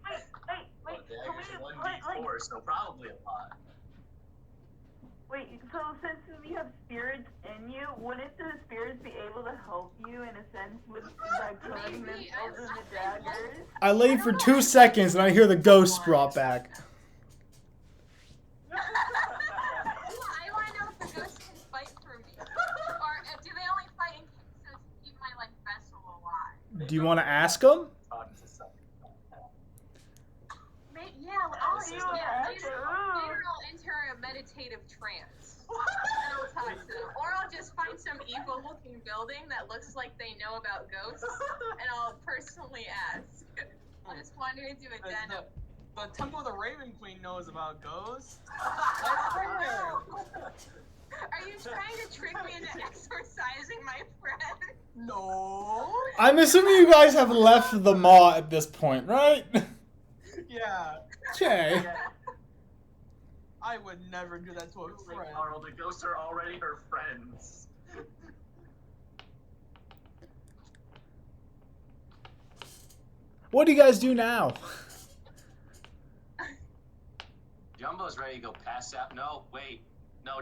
Wait. Well, Can daggers we are 1d4, so probably a lot. Wait, so since you have spirits in you, wouldn't the spirits be able to help you in a sense with like putting Maybe. themselves in the daggers? I laid for 2 seconds and I hear the ghost brought back. I want to know if the ghosts can fight for me. Or do they only fight in cases to keep my like vessel alive? Do you want to ask him? Talk to someone. Yeah, I'll This is later I'll enter a meditative trance. And I'll talk to them. Or I'll just find some evil looking building that looks like they know about ghosts and I'll personally ask. I'll just wander into a den of The Temple of the Raven Queen knows about ghosts. Are you trying to trick me into exorcising my friend? No. I'm assuming you guys have left the maw at this point, right? Yeah. Okay. I would never do that to a friend. Carl, the ghosts are already her friends. What do you guys do now? Jumbo's ready to go pass out. No, wait. No,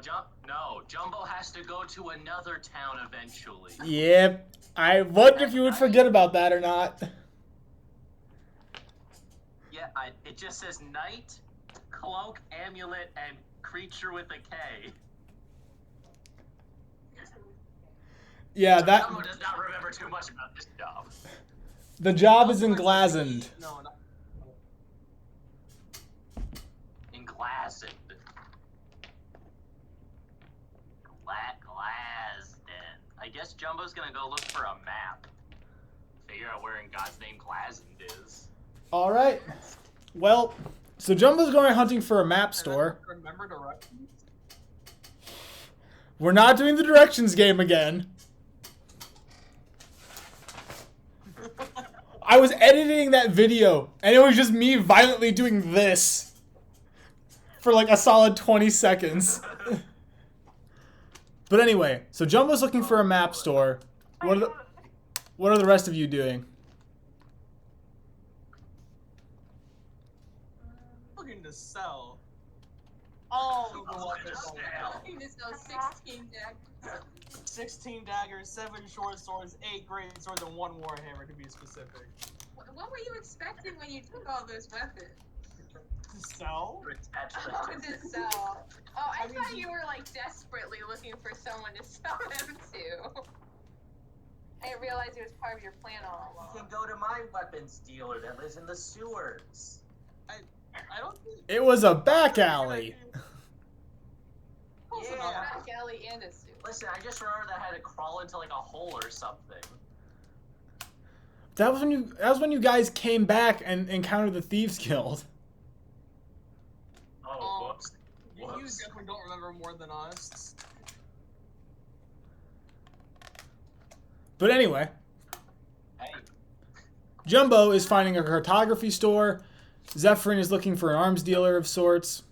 Jumbo has to go to another town eventually. Yep. I wonder if you would forget about that or not. Yeah, it just says knight, cloak, amulet, and creature with a K. Yeah, So that Jumbo does not remember too much about this job. the job is in Glazend. No, not. In Glazend. Glazden. I guess Jumbo's gonna go look for a map. Figure out where in God's name Glazend is. All right. Well, so Jumbo's going hunting for a map store. Remember directions? We're not doing the directions game again. I was editing that video, and it was just me violently doing this for like a solid 20 seconds. But anyway, so Jumbo's looking for a map store. What are the rest of you doing? Looking to sell. All of the Looking to weapons. sell. Looking to sell 16 daggers. 16 daggers, 7 short swords, 8 great swords, and 1 warhammer to be specific. What were you expecting when you took all those weapons? To sell? Oh, to sell. Oh, I thought you were like desperately looking for someone to sell them to. I didn't realize it was part of your plan all You along. can go to my weapons dealer that lives in the sewers. I don't think. It was a back alley. Also, Yeah. a back alley and a suit. Listen, I just remember that I had to crawl into like a hole or something. That was when you guys came back and encountered the Thieves Guild. Oh, whoops. You Whoops. definitely don't remember more than us. But anyway, Hey, Jumbo is finding a cartography store. Zephyrin is looking for an arms dealer of sorts.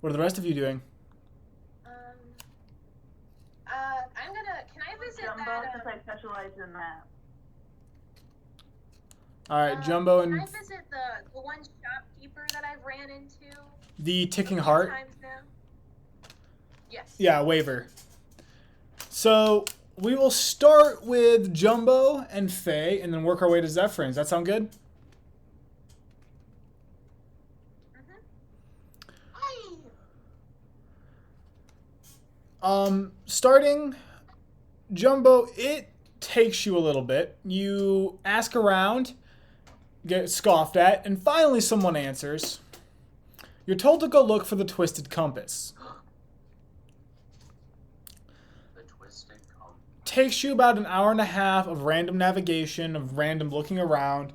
What are the rest of you doing? I'm gonna. Can I visit Jumbo, that? since I specialize in that. All right, Jumbo Can I and visit the one shopkeeper that I've ran into? the Ticking a few Heart. times now? Yes. Yeah, waiver. So we will start with Jumbo and Faye and then work our way to Zephyrin. Does that sound good? Starting, Jumbo, it takes you a little bit. You ask around, get scoffed at, and finally someone answers. You're told to go look for the Twisted Compass. The Twisted Compass. Takes you about an hour and a half of random navigation, of random looking around,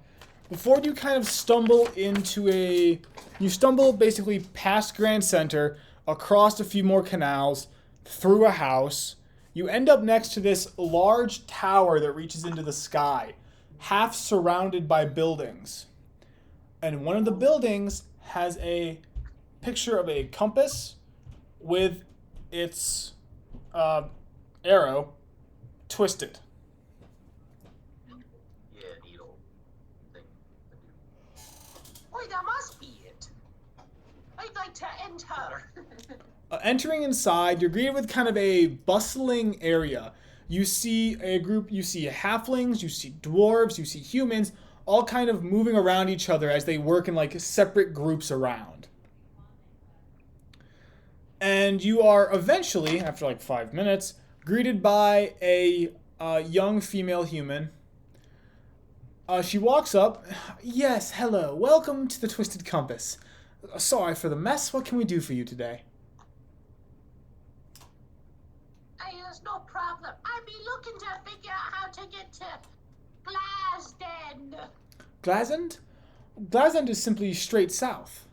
before you kind of stumble you stumble basically past Grand Center, across a few more canals, through a house. You end up next to this large tower that reaches into the sky, half surrounded by buildings. And one of the buildings has a picture of a compass with its arrow twisted. Yeah, needle thing. Wait, that must be it. I'd like to enter. Entering inside, you're greeted with kind of a bustling area. You see halflings, you see dwarves, you see humans, all kind of moving around each other as they work in like separate groups around. And you are eventually, after like 5 minutes, greeted by a young female human. She walks up. Yes, hello. Welcome to the Twisted Compass. Sorry for the mess. What can we do for you today? There's no problem. I'd be looking to figure out how to get to Glasden. Glasend? Glasend is simply straight south.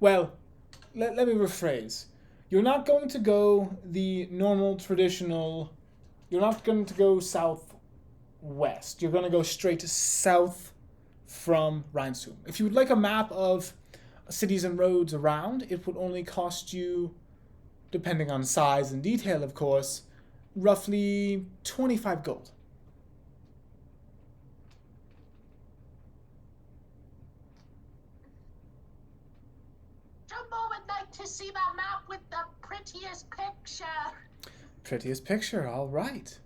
Well, let me rephrase. You're not going to go the normal, traditional... You're not going to go southwest. You're going to go straight south from Rhinestoom. If you would like a map of cities and roads around, it would only cost you, depending on size and detail, of course, roughly 25 gold. Jumbo would like to see the map with the prettiest picture. Prettiest picture, all right.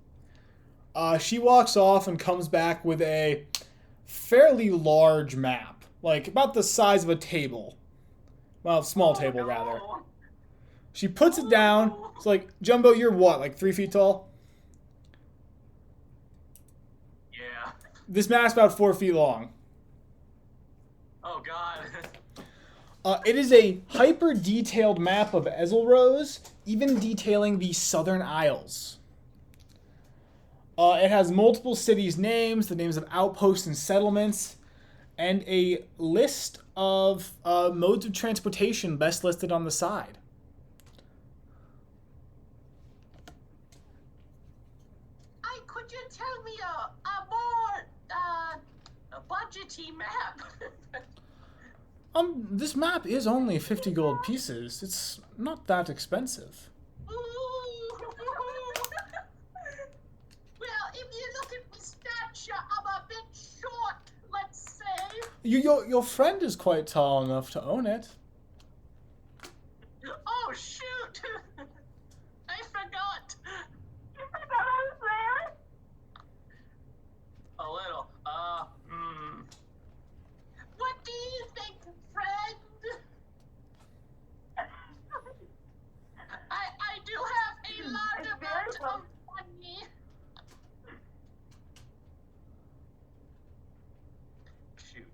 She walks off and comes back with a fairly large map, like about the size of a table. Well, small table, rather. She puts it down. It's like, Jumbo, you're what, like 3 feet tall? Yeah. This map's about 4 feet long. Oh god. It is a hyper-detailed map of Ezelrose, even detailing the Southern Isles. It has multiple cities' names, the names of outposts and settlements, and a list of modes of transportation best listed on the side. Could you tell me a more budgety map? This map is only 50 gold pieces. It's not that expensive. Well, if you look at my stature, I'm a bit short, let's say. Your friend is quite tall enough to own it. Oh, shoot! I forgot. You forgot I was there? A little. What do you think, friend? I do have a large amount of money. Shoot,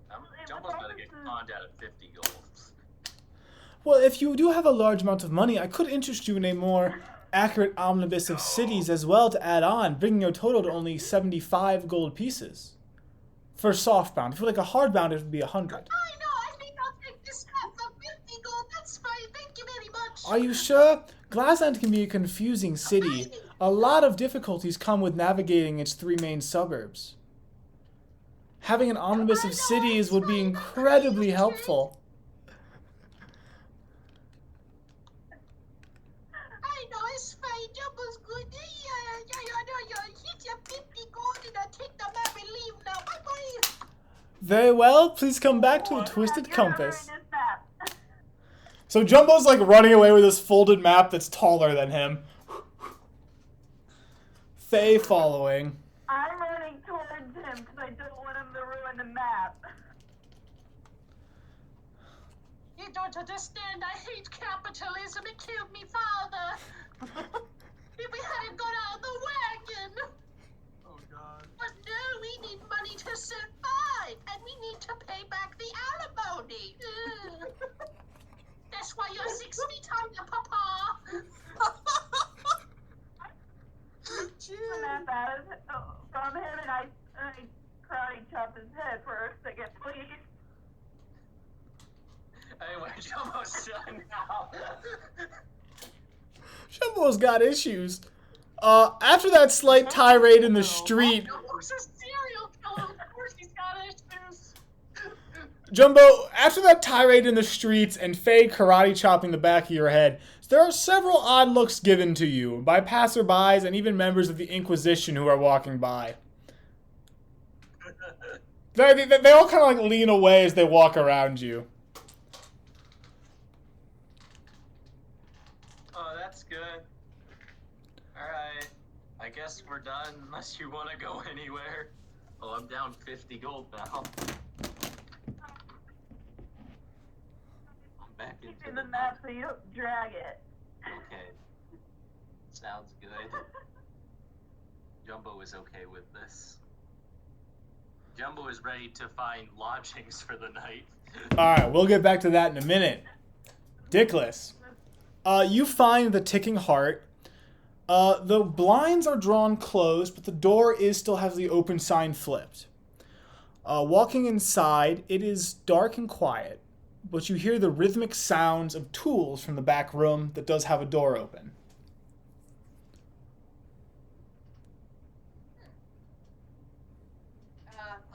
Jumbo's about to get conned out of 50 gold. Well, if you do have a large amount of money, I could interest you in a more accurate omnibus of cities as well to add on, bringing your total to only 75 gold pieces. For softbound. If you like a hardbound, it would be 100. I know, I think I'll take this map for 50 gold. That's fine, thank you very much. Are you sure? Glassland can be a confusing city. A lot of difficulties come with navigating its 3 main suburbs. Having an omnibus of cities would be incredibly helpful. I know, it's fine. Jumbo's good. Hit your 50 gold and I'll take the map and leave now. Bye-bye. Very well, please come back to the Twisted You're not Compass. wearing this map. So Jumbo's like running away with this folded map that's taller than him. Faye following. I'm running towards him because I don't want him to ruin the map. It don't understand. I hate capitalism. It killed me father. If we hadn't got out of the wagon. Oh god. But no, we need money to survive, and we need to pay back the alimony. Ugh. That's why you're 6 feet under, Papa. From him, and I karate chop his head first again, please. Anyway, Jumbo's done now. Jumbo's got issues. After that slight tirade in the street, Jumbo's a serial killer. Of course he's got issues. Jumbo, after that tirade in the streets and Faye karate chopping the back of your head, there are several odd looks given to you by passerbys and even members of the Inquisition who are walking by. They all kind of like lean away as they walk around you. Oh, that's good. Alright. I guess we're done unless you want to go anywhere. Oh, I'm down 50 gold now. I'm back into Keep in the map so you don't drag it. Okay. Sounds good. Jumbo is okay with this. Jumbo is ready to find lodgings for the night. Alright, we'll get back to that in a minute. Dickless. You find the ticking heart. The blinds are drawn closed, but the door still has the open sign flipped. Walking inside, it is dark and quiet, but you hear the rhythmic sounds of tools from the back room that does have a door open.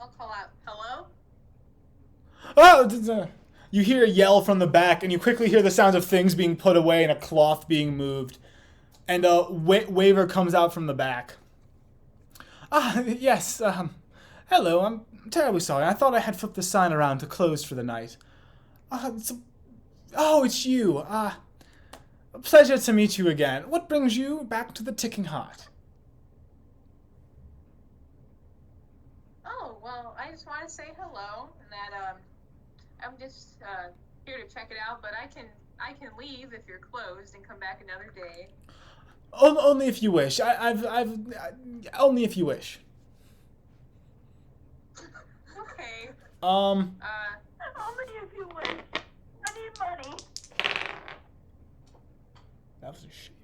I'll call out, hello? Oh! You hear a yell from the back, and you quickly hear the sounds of things being put away and a cloth being moved. And Waver comes out from the back. Yes, hello, I'm terribly sorry. I thought I had flipped the sign around to close for the night. It's you. A pleasure to meet you again. What brings you back to the Ticking Heart? Oh, well, I just want to say hello, and that, I'm just, here to check it out, but I can leave if you're closed and come back another day. Only if you wish. Only if you wish. Okay. Only if you wish. I need money. That was a shame.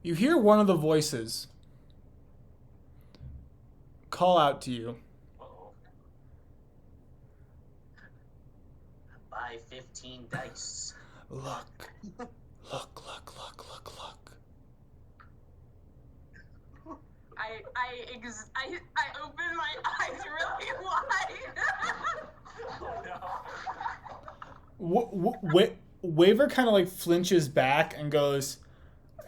You hear one of the voices call out to you. Uh-oh. Buy 15 dice. Look. Look. I open my eyes really wide. Oh, no. Waver kind of like flinches back and goes,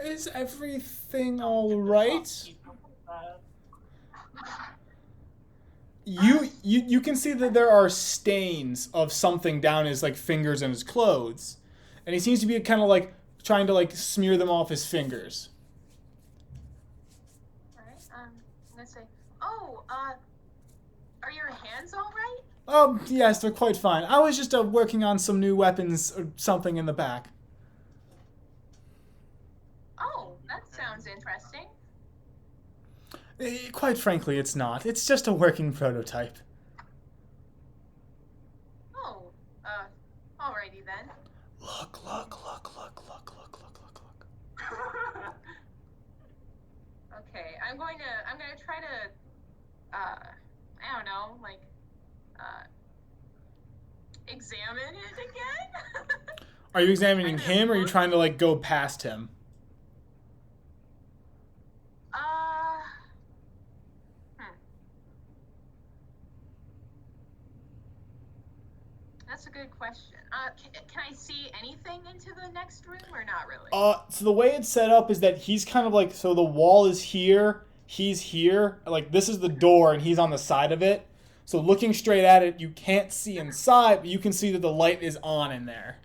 "Is everything all right?" You can see that there are stains of something down his like fingers and his clothes, and he seems to be kind of like trying to like smear them off his fingers. Alright, I'm gonna say, are your hands alright? Yes, they're quite fine. I was just working on some new weapons or something in the back. Oh, that sounds interesting. Quite frankly, it's not. It's just a working prototype. Oh, alrighty then. Look. Okay, I'm gonna try to, I don't know, like, examine it again? Are you examining him, or are you trying to like go past him? That's a good question. Can I see anything into the next room, or not really? So the way it's set up is that he's kind of like, so the wall is here, he's here, like this is the door and he's on the side of it. So looking straight at it, you can't see inside, but you can see that the light is on in there.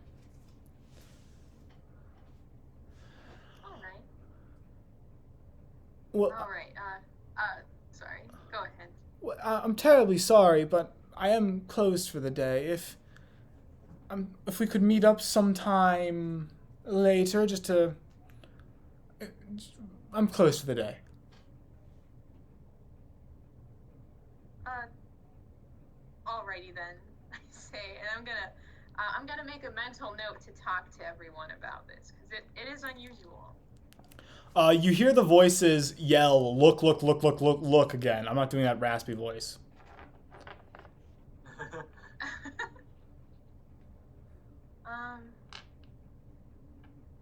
Alright. Well, Alright, sorry. Go ahead. I'm terribly sorry, but I am closed for the day. if we could meet up sometime later, just to... I'm close for the day. Alrighty then, I say, and I'm gonna make a mental note to talk to everyone about this, because it is unusual. You hear the voices yell, look, look, look, look, look, look again. I'm not doing that raspy voice.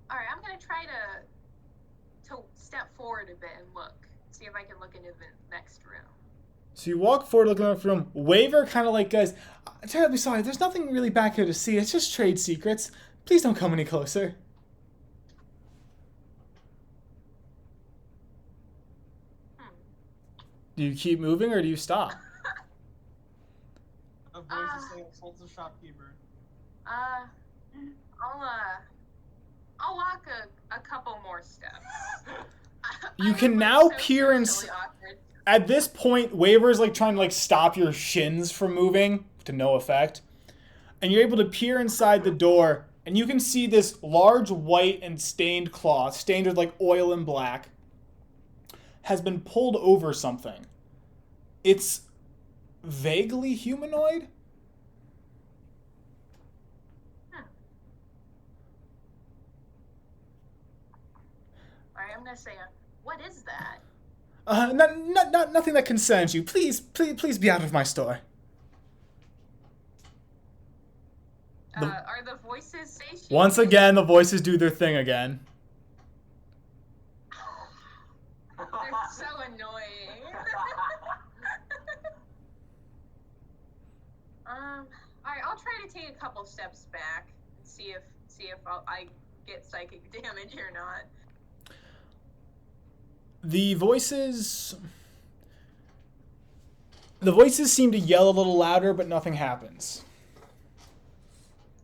Alright, I'm gonna try to step forward a bit and look. See if I can look into the next room. So you walk forward looking at the room. Waver kind of like goes, I'm terribly sorry, there's nothing really back here to see. It's just trade secrets. Please don't come any closer. Do you keep moving or do you stop? The voice is saying assault the shopkeeper. I'll walk a couple more steps. You can now peer in. At this point, Waver's like trying to like stop your shins from moving to no effect. And you're able to peer inside the door, and you can see this large white and stained cloth, stained with like oil and black, has been pulled over something. It's vaguely humanoid. Alright, I'm gonna say, what is that? Nothing that concerns you. Please be out of my store. Are the voices satiated? Once again, the voices do their thing again. They're so annoying. Alright, I'll try to take a couple steps back and see if I get psychic damage or not. The voices seem to yell a little louder, but nothing happens.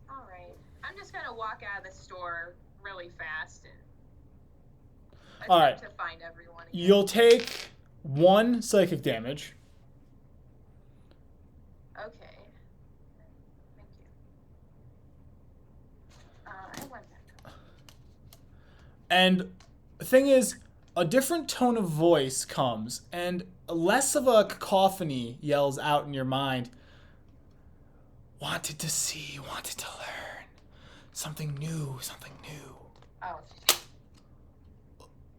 Alright. I'm just gonna walk out of the store really fast and attempt to find everyone again. You'll take 1 psychic damage. Okay. Thank you. I went back. And the thing is, a different tone of voice comes, and less of a cacophony yells out in your mind. Wanted to see, wanted to learn. Something new, something new. Oh.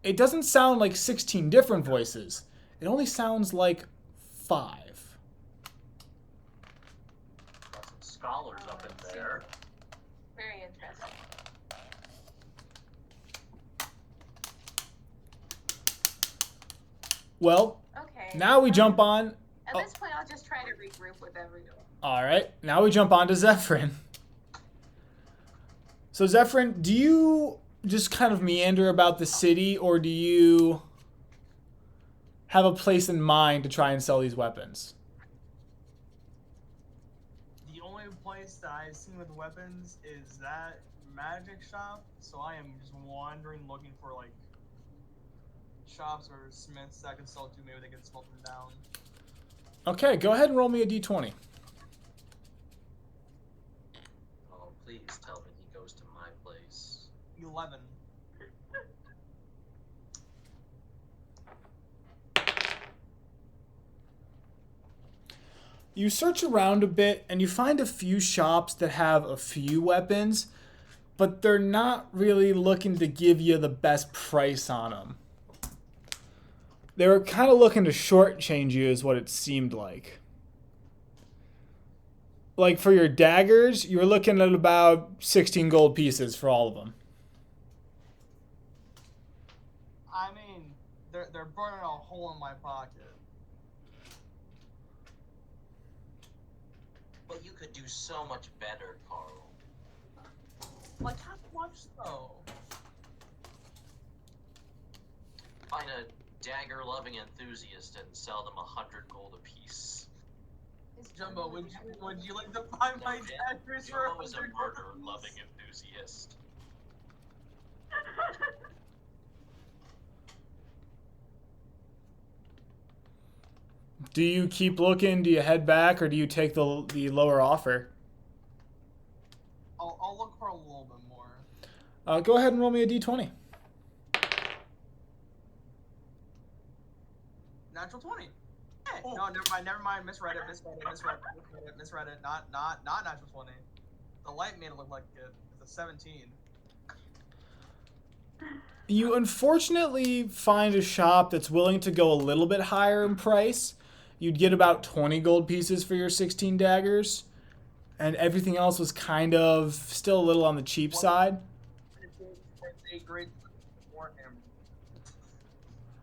It doesn't sound like 16 different voices. It only sounds like 5. Got some scholars up in there. Very interesting. Well, Okay. now we jump on... At this point, I'll just try to regroup with everyone. Alright, now we jump on to Zephyrin. So Zephyrin, do you just kind of meander about the city, or do you have a place in mind to try and sell these weapons? The only place that I've seen with weapons is that magic shop, so I am just wandering looking for like shops or smiths that I can sell to. Maybe they can smelt them down. Okay, go ahead and roll me a d20. Oh, please tell me he goes to my place. 11. You search around a bit and you find a few shops that have a few weapons, but they're not really looking to give you the best price on them. They were kind of looking to shortchange you is what it seemed like. Like for your daggers, you were looking at about 16 gold pieces for all of them. I mean, they're burning a hole in my pocket. But you could do so much better, Carl. Like how much though? Find a dagger-loving enthusiast and sell them 100 gold apiece. Jumbo, would you like to buy my daggers for Jumbo is a 100 gold murder-loving enthusiast. Do you keep looking? Do you head back, or do you take the lower offer? Go ahead and roll me a d20. Natural 20. Hey, no, never mind. Misread it. Not natural 20. The light made it look like it's a 17. You unfortunately find a shop that's willing to go a little bit higher in price. You'd get about 20 gold pieces for your 16 daggers, and everything else was kind of still a little on the cheap side.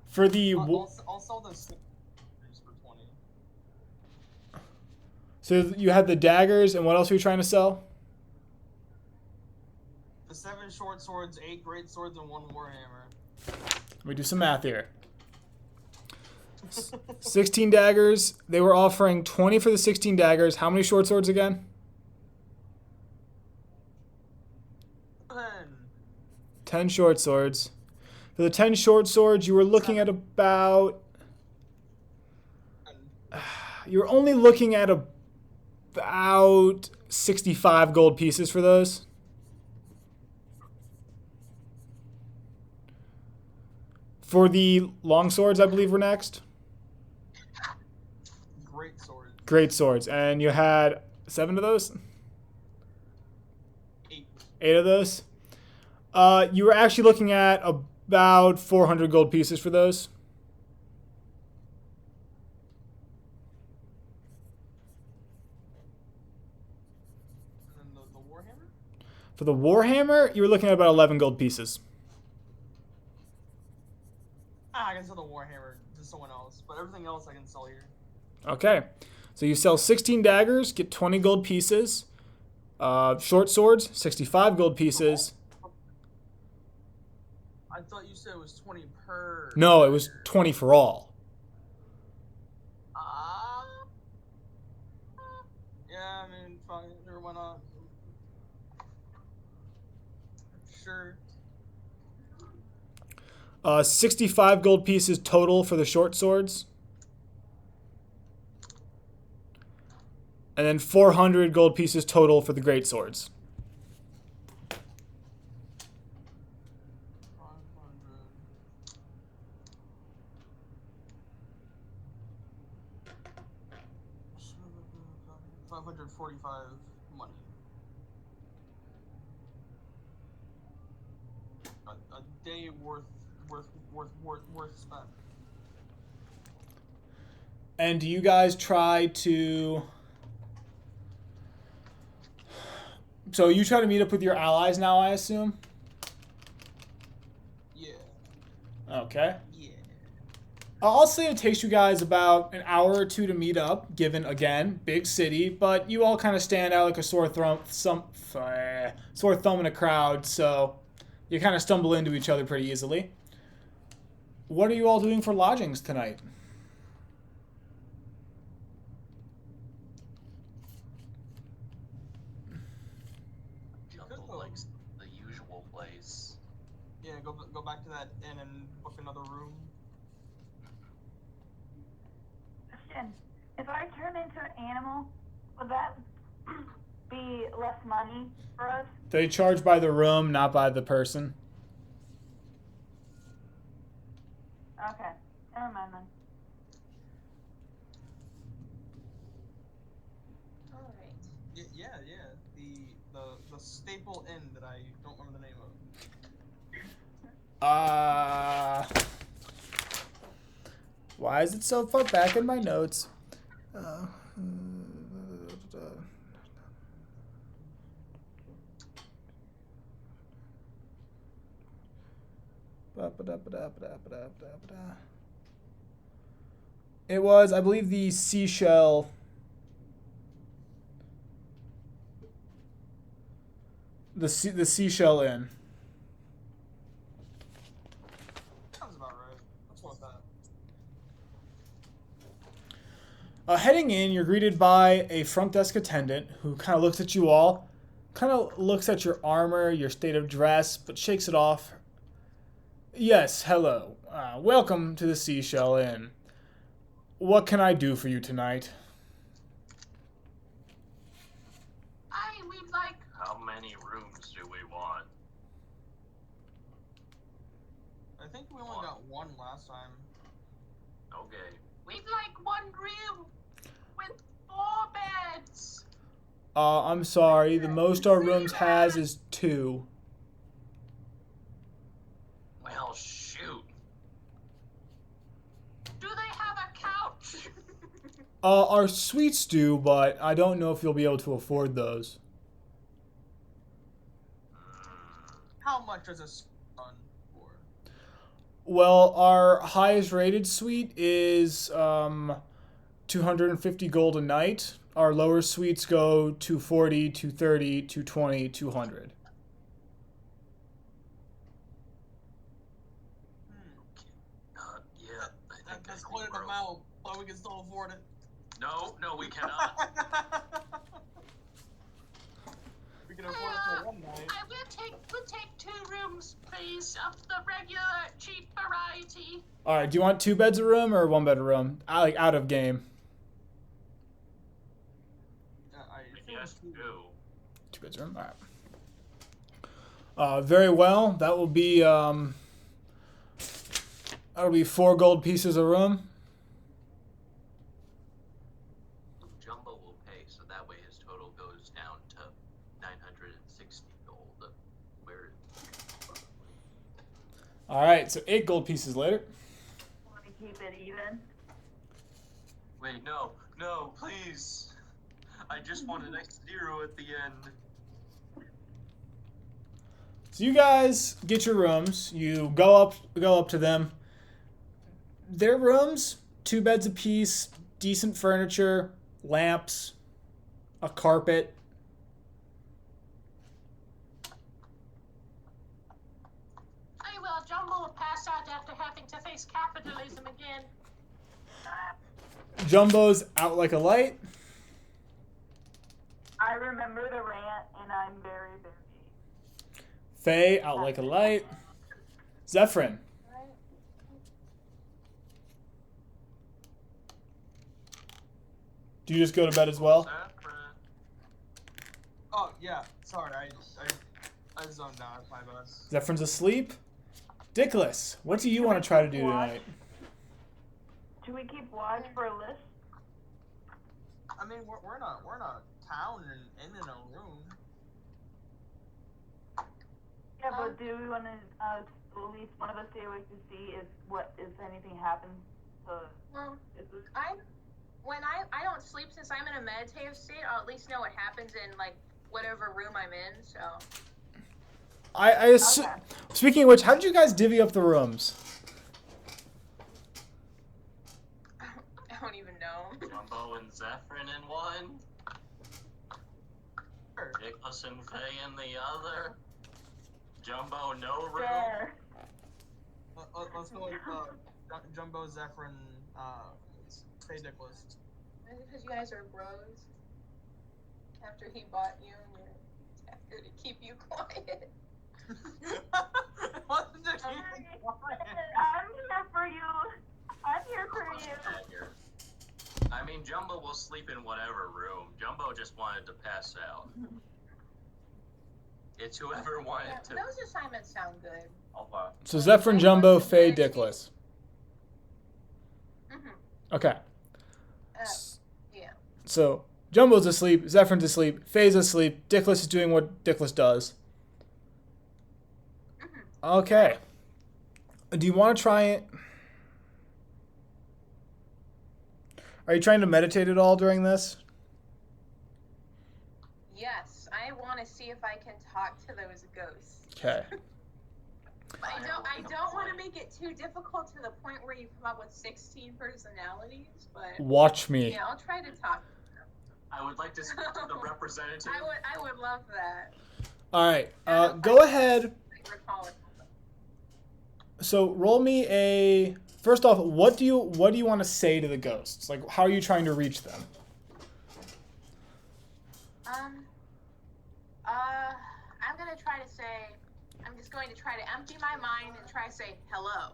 For the I'll sell those for 20. So you had the daggers, and what else were you trying to sell? The 7 short swords, 8 great swords, and 1 warhammer. Let me do some math here. 16 daggers. They were offering 20 for the 16 daggers. How many short swords again? 10 short swords. For the 10 short swords, you were looking at about... You were only looking at about 65 gold pieces for those. For the long swords, I believe, were next. Great swords. Great swords. And you had 7 of those? 8. 8 of those? You were actually looking at about 400 gold pieces for those. And then the warhammer? For the warhammer, you were looking at about 11 gold pieces. I can sell the warhammer to someone else, but everything else I can sell here. Okay. So you sell 16 daggers, get 20 gold pieces. Short swords, 65 gold pieces. I thought you said it was 20 per. No, it was 20 for all. Yeah, I mean, fine, sure, why not? Sure. 65 gold pieces total for the short swords. And then 400 gold pieces total for the great swords. 545 money. A day worth spent. And do you guys try to... So you try to meet up with your allies now, I assume? Yeah. Okay. Yeah. I'll say it takes you guys about an hour or two to meet up, given, again, big city, but you all kind of stand out like a sore thumb in a crowd, so you kind of stumble into each other pretty easily. What are you all doing for lodgings tonight? Like the usual place. Yeah, go back to that inn and book another room. Question. If I turn into an animal, would that be less money for us? They charge by the room, not by the person. Okay. Never mind then. Alright. Yeah. The staple inn that I don't remember the name of. Why is it so far back in my notes? It was, I believe, the Seashell. The Seashell Inn. Sounds about right. Let's go with that. Heading in, you're greeted by a front desk attendant who kind of looks at you all, kind of looks at your armor, your state of dress, but shakes it off. Yes, hello. Welcome to the Seashell Inn. What can I do for you tonight? We'd like... How many rooms do we want? I think we only got one last time. Okay. We'd like one room with 4 beds. I'm sorry. The most our rooms has is 2. Well, shoot. Do they have a couch? Our suites do, but I don't know if you'll be able to afford those. How much does a suite run for? Well, our highest rated suite is 250 gold a night. Our lower suites go 240, 230, 220, 200. Yeah, I think That's I quite think an we're- amount, but we can still afford it. No, we cannot. We can afford it for one night. We'll take 2 rooms, please, of the regular cheap variety. All right. Do you want 2 beds a room or 1 bed a room? Like out of game. Yes, do. 2 beds a room. All right. Very well. That'll be 4 gold pieces a room. Jumbo will pay, so that way his total goes down to 960 gold. Where? All right. So 8 gold pieces later. Want to keep it even? Wait, no, please. I just want a nice 0 at the end. So you guys get your rooms. You go up to them. Their rooms, 2 beds apiece, decent furniture, lamps, a carpet. Hey, well, Jumbo will pass out after having to face capitalism again. Jumbo's out like a light. I remember the rant, and I'm very, very. Faye out like a light. Zephyrin. Do you just go to bed as well? Oh yeah, sorry, I zoned out at 5S. Zephyr's asleep. Dickless, what do you want to try to do tonight? Should we keep watch for a list? I mean, we're in a town and in a room. Yeah, but do we want to at least one of us stay awake to see if anything happens? Well, I don't sleep since I'm in a meditative state. I'll at least know what happens in like whatever room I'm in. So. I assume. Okay. Speaking of which, how did you guys divvy up the rooms? I don't even know. Jumbo and Zephyrin in one. Sure. Nicholas and Faye in the other. Jumbo, no room. Fair. Let's go with Jumbo, Zephyrin, Faye Nicholas. Maybe because you guys are bros. After he bought you and you're after to keep you quiet. What's the key? I'm here for you. I'm here for you. I mean, Jumbo will sleep in whatever room. Jumbo just wanted to pass out. It's whoever wanted Yeah, to. those assignments sound good. So Zephyrin, Jumbo, Faye, Dickless. Mm-hmm. Okay. Yeah. So Jumbo's asleep, Zephyr's asleep, Faye's asleep, Dickless is doing what Dickless does. Okay. Do you want to try it? Are you trying to meditate at all during this? Yes, I want to see if I can talk to those ghosts. Okay. I don't want to make it too difficult to the point where you come up with 16 personalities, but Watch me. yeah, I'll try to talk. I would like to speak to the representative. I would love that. All right. Go ahead. I recall it. So roll me a. First off, what do you want to say to the ghosts? Like, how are you trying to reach them? I'm gonna try to say. I'm just going to try to empty my mind and try to say hello.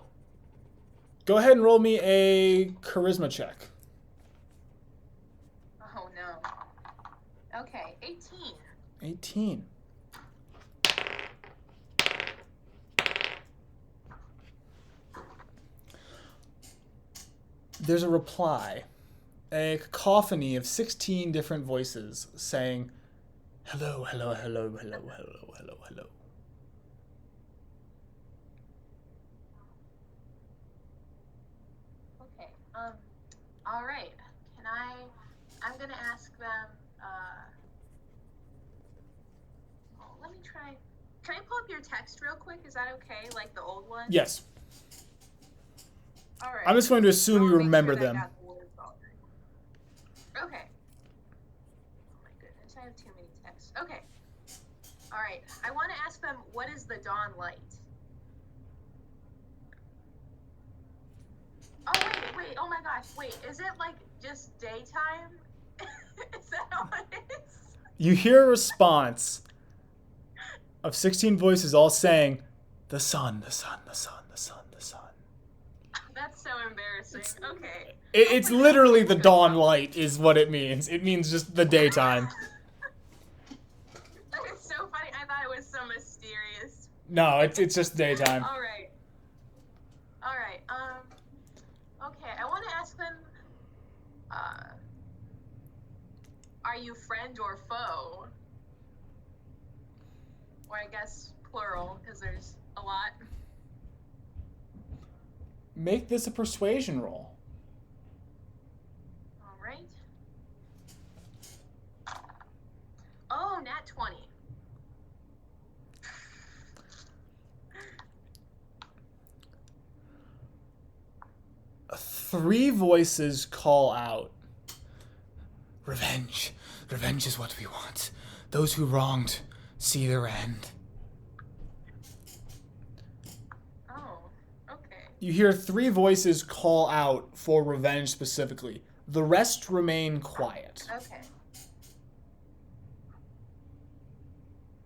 Go ahead and roll me a charisma check. Oh no. Okay, 18. 18. There's a reply. A cacophony of 16 different voices saying, hello, hello, hello, hello, hello, hello, hello. Okay. All right. I'm gonna ask them. Let me try. Can I pull up your text real quick? Is that okay? Like the old one? Yes. All right. I'm just going to assume I you wanna make remember sure that I them. got the words all right. Okay. Oh my goodness, I have too many texts. Okay. All right. I want to ask them, what is the dawn light? Oh wait. Oh my gosh. Wait. Is it like just daytime? Is that all it is? You hear a response of 16 voices all saying, the sun, the sun, the sun, the sun, the sun. That's so embarrassing. Okay. It's literally the dawn light is what it means. It means just the daytime. That is so funny. I thought it was so mysterious. No, it's just daytime. All right. Okay. I want to ask them. Are you friend or foe? Or I guess plural, because there's a lot. Make this a persuasion roll. All right. Oh, nat 20. Three voices call out, revenge. Revenge is what we want. Those who wronged see their end. Oh, okay. You hear three voices call out for revenge specifically. The rest remain quiet. Okay.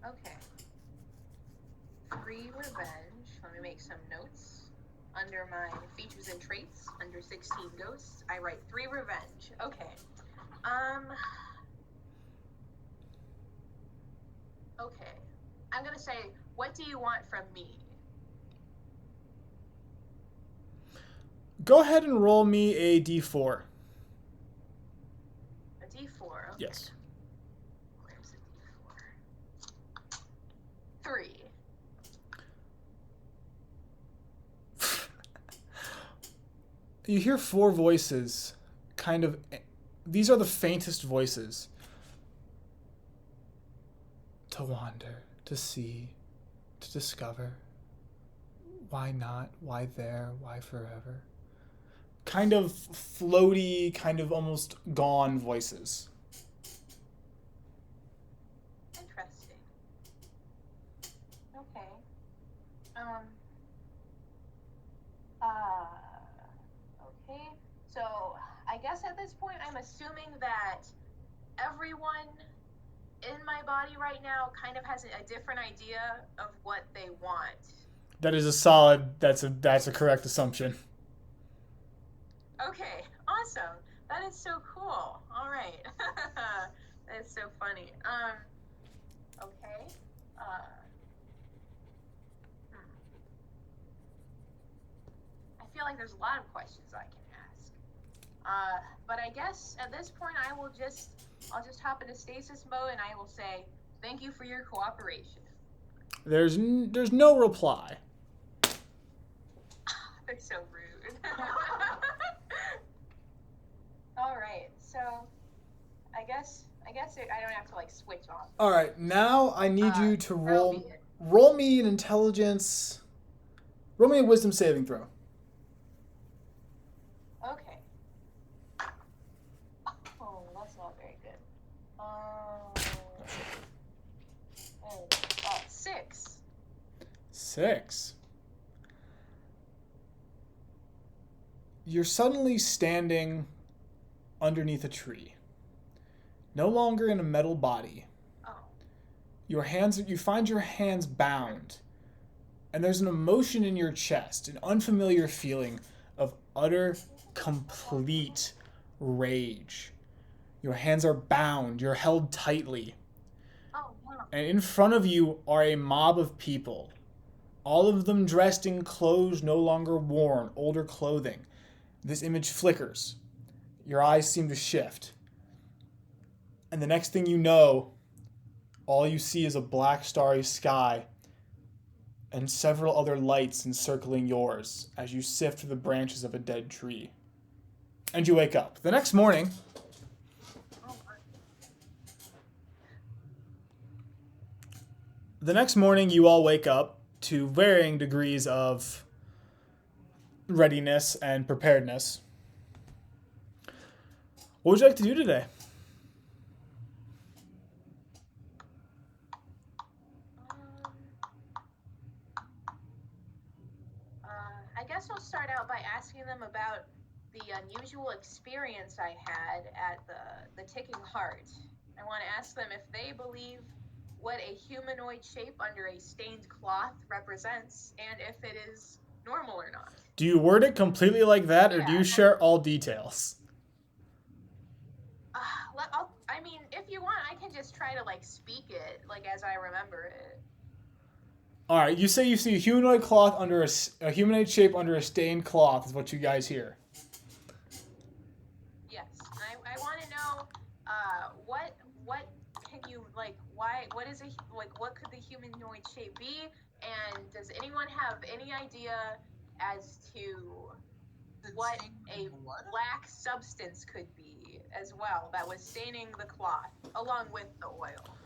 Okay. Free revenge. Let me make some notes. Under my features and traits, under 16 ghosts, I write 3 revenge. Okay. Okay. I'm gonna say, what do you want from me? Go ahead and roll me a d4. A D4. Okay. Yes. Where's the D4? 3. You hear 4 voices, kind of. These are the faintest voices. To wander, to see, to discover. Why not? Why there? Why forever? Kind of floaty, kind of almost gone voices. Interesting. Okay. Okay. So, I guess at this point, I'm assuming that everyone in my body right now kind of has a different idea of what they want. That is a solid. That's a correct assumption. Okay, awesome. That is so cool. All right. That is so funny. Okay. I feel like there's a lot of questions I can ask. But I guess at this point I'll just hop into stasis mode and I will say thank you for your cooperation. There's no reply. They're so rude. All right, so I guess I don't have to like switch on. All right, now I need you to that'll be it. roll me an intelligence. Roll me a wisdom saving throw. Okay. Oh, that's not very good. 6. 6. You're suddenly standing underneath a tree. No longer in a metal body. Oh. You find your hands bound. And there's an emotion in your chest, an unfamiliar feeling of utter, complete rage. Your hands are bound, you're held tightly. Oh, wow. And in front of you are a mob of people. All of them dressed in clothes no longer worn, older clothing. This image flickers. Your eyes seem to shift. And the next thing you know, all you see is a black starry sky and several other lights encircling yours as you sift through the branches of a dead tree. And you wake up. The next morning, you all wake up to varying degrees of readiness and preparedness. What would you like to do today? I guess I'll start out by asking them about the unusual experience I had at the Ticking Heart. I want to ask them if they believe what a humanoid shape under a stained cloth represents, and if it is normal or not. Do you word it completely like that, or do you share all details? I mean, if you want, I can just try to, like, speak it, like, as I remember it. All right, you say you see a humanoid cloth under a humanoid shape under a stained cloth is what you guys hear. Yes, I want to know, what can you, like, why, what is what could the humanoid shape be, and does anyone have any idea as to what a black substance could be as well that was staining the cloth along with the oil?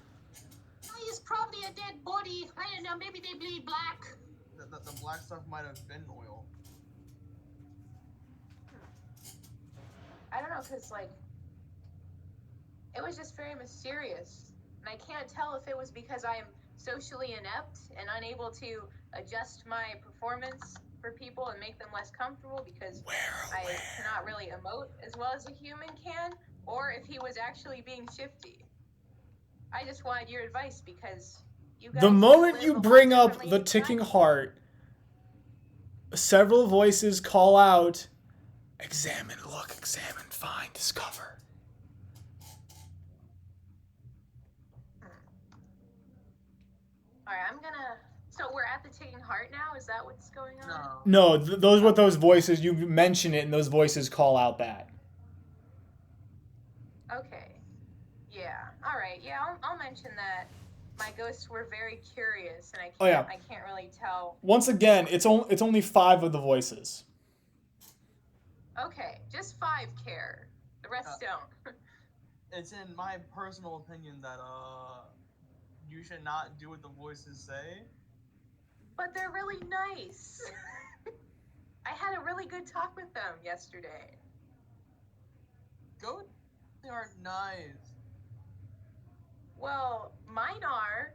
He's probably a dead body. I don't know, maybe they bleed black. The black stuff might have been oil. I don't know, because, like, it was just very mysterious. And I can't tell if it was because I am socially inept and unable to adjust my performance for people and make them less comfortable because I cannot really emote as well as a human can, or if he was actually being shifty. I just wanted your advice because you guys... The moment you bring up the Ticking Heart, several voices call out, examine, look, examine, find, discover. Alright, I'm gonna... So we're at the Ticking Heart now? Is that what's going on? No, those what those voices, you mention it and those voices call out that. Okay. Yeah. Alright, yeah, I'll mention that my ghosts were very curious and I can't really tell. Once again, it's only 5 of the voices. Okay, just 5 care. The rest don't. It's in my personal opinion that you should not do what the voices say. But they're really nice. I had a really good talk with them yesterday. Ghosts aren't nice. Well, mine are.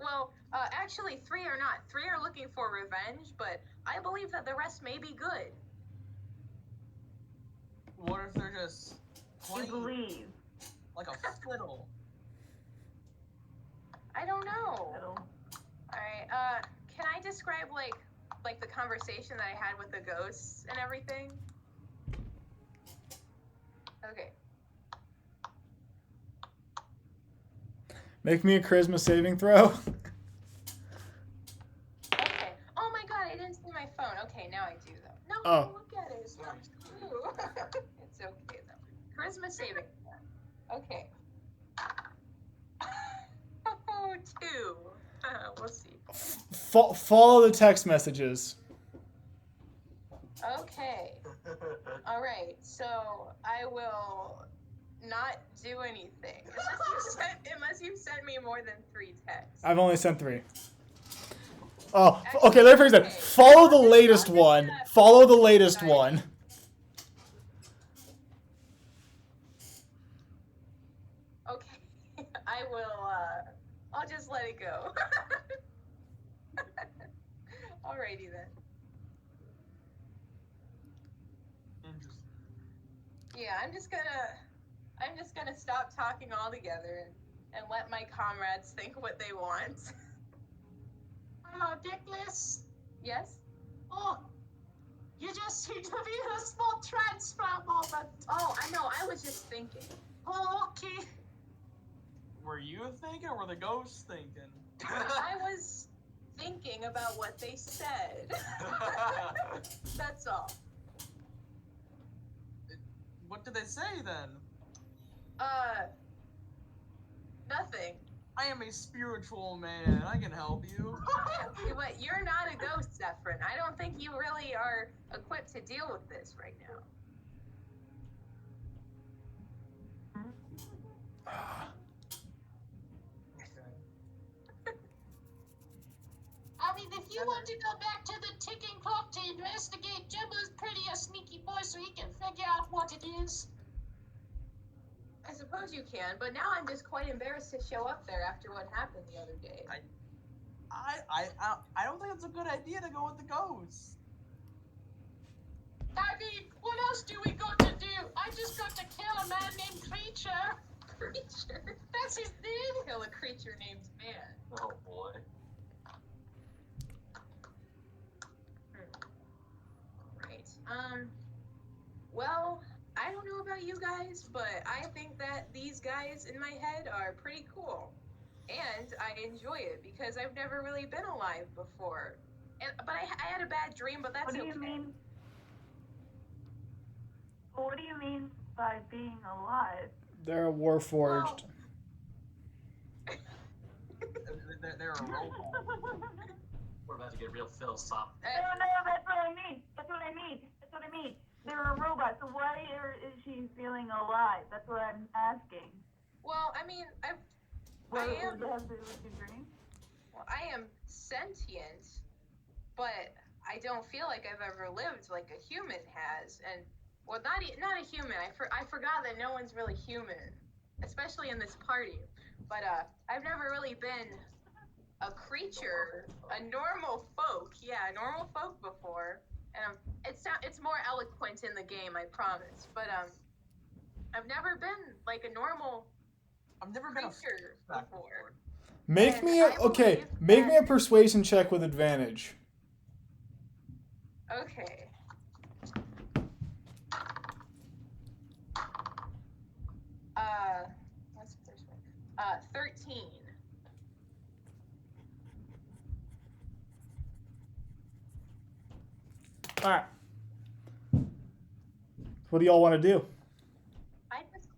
Well, actually 3 are not. 3 are looking for revenge, but I believe that the rest may be good. What if they're just You believe. like a fiddle? I don't know. Alright, can I describe, like the conversation that I had with the ghosts and everything? Okay. Make me a charisma saving throw. Okay. Oh my god, I didn't see my phone. Okay, now I do, though. No, Oh. look at it. It's not true. It's okay, though. Charisma saving throw. Okay. Oh, 2. We'll see. Follow the text messages. Okay. Alright, so I will not do anything. Unless you've sent me more than 3 texts. I've only sent 3. Oh, okay, let me fix that. Follow the latest one. Follow the latest one. Okay, I will, I'll just let it go. Alrighty then. Interesting. Yeah, I'm just gonna stop talking altogether and let my comrades think what they want. Hello, Dickless. Yes? Oh, you just seem to be in a small transplant moment. Oh, I know, I was just thinking. Oh, okay. Were you thinking or were the ghosts thinking? I was thinking about what they said. That's all. What did they say then? Nothing. I am a spiritual man. I can help you. But you're not a ghost, Zephyrin. I don't think you really are equipped to deal with this right now. I mean, if you want to go back to the ticking clock to investigate, Jumbo's pretty a sneaky boy, so he can figure out what it is. I suppose you can, but now I'm just quite embarrassed to show up there after what happened the other day. I don't think it's a good idea to go with the ghosts. I mean, what else do we got to do? I just got to kill a man named Creature. Creature? That's his name. Kill a creature named man. Oh boy. Right. Well, I don't know about you guys, but I think that these guys in my head are pretty cool. And I enjoy it because I've never really been alive before. But I had a bad dream, but that's What do okay. you mean? What do you mean by being alive? They're warforged. They're a robot. We're about to get real philosophical. No, that's what I mean. That's what I mean. They're a robot, so why is she feeling alive? That's what I'm asking. Well, I mean, What I am. does it have to do with your dream? Well, I am sentient, but I don't feel like I've ever lived like a human has. And well, not a human. I forgot that no one's really human, especially in this party. But I've never really been a creature, a normal folk. Yeah, a normal folk before. And it's more eloquent in the game, I promise. But I've never been like a normal I've never been a creature back before. Make And me I believe a persuasion check with advantage. Okay. What's the first one? 13. All right. What do y'all want to do? I just.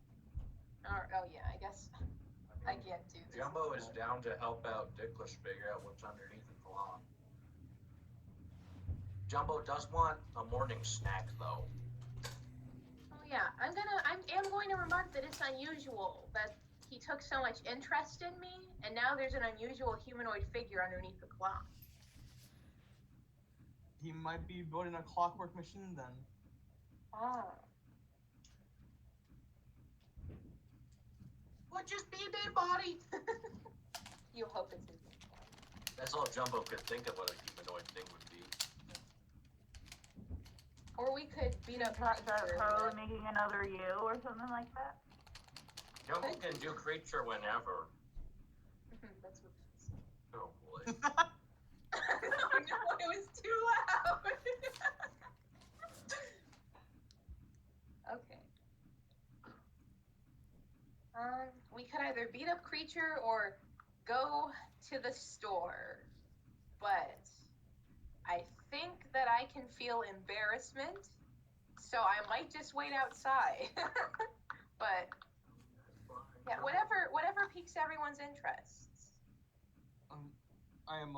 Oh yeah, I guess I can't do this. Jumbo is down to help out Dickless figure out what's underneath the clock. Jumbo does want a morning snack though. Oh yeah, I am going to remark that it's unusual that he took so much interest in me, and now there's an unusual humanoid figure underneath the clock. He might be building a clockwork machine then. Oh. Would just be a dead body. You hope it's his. That's all Jumbo could think of what a humanoid thing would be. Or we could beat up That probably making another you or something like that? Jumbo can do creature whenever. That's what. Oh boy. Oh no, it was too loud. Okay. We could either beat up creature or go to the store. But I think that I can feel embarrassment, so I might just wait outside. But yeah, whatever piques everyone's interests. I am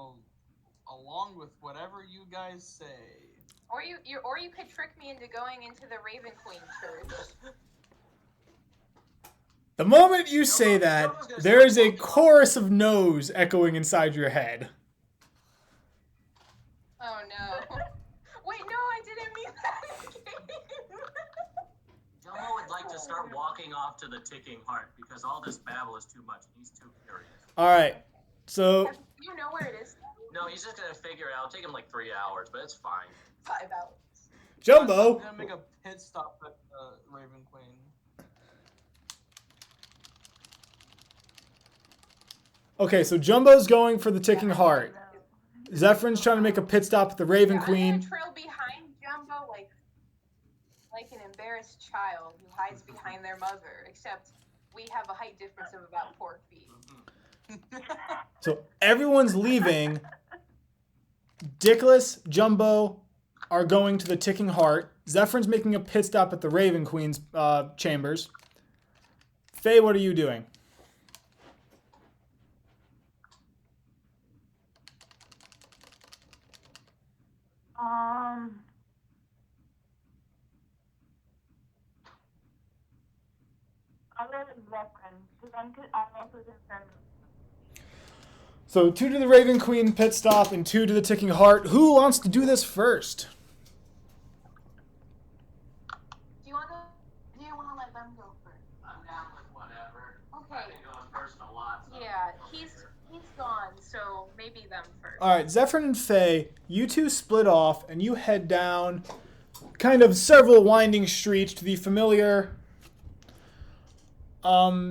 along with whatever you guys say. Or you could trick me into going into the Raven Queen church. The moment you say that, there is a chorus of no's echoing inside your head. Oh no. Wait, no, I didn't mean that. Jumbo would like to start walking off to the ticking heart because all this babble is too much. He's too curious. All right. So Do you know where it is? No, he's just gonna figure it out. It'll take him like 3 hours, but it's fine. 5 hours. Jumbo. I'm gonna make a pit stop at Raven Queen. Okay, so Jumbo's going for the ticking heart. Zephyr's trying to make a pit stop at the Raven I'm Queen. gonna trail behind Jumbo like an embarrassed child who hides behind their mother, except we have a height difference of about 4 feet. So everyone's leaving. Dickless, Jumbo are going to the ticking heart. Zephyr's making a pit stop at the Raven Queen's chambers. Faye, what are you doing? I'll go to Zephyrin, because I'm also concerned. So 2 to the Raven Queen pit stop and 2 to the Ticking Heart. Who wants to do this first? Do you want to let them go first? I'm down with whatever. Okay. I've been going first a lot. So. Yeah, he's gone, so maybe them first. All right, Zephyrin and Faye, you two split off and you head down kind of several winding streets to the familiar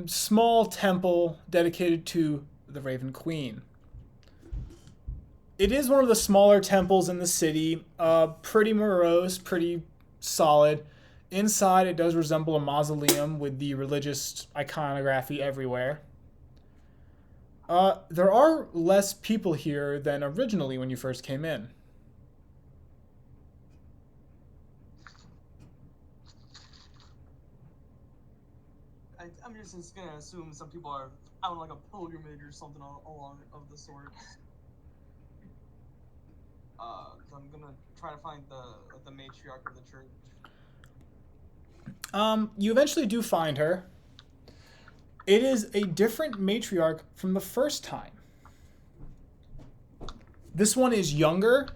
small temple dedicated to the Raven Queen. It is one of the smaller temples in the city, pretty morose, pretty solid. Inside, it does resemble a mausoleum with the religious iconography everywhere. There are less people here than originally when you first came in. I'm just gonna assume some people are out on like a pilgrimage or something along of the sort. So I'm gonna try to find the matriarch of the church. You eventually do find her. It is a different matriarch from the first time. This one is younger,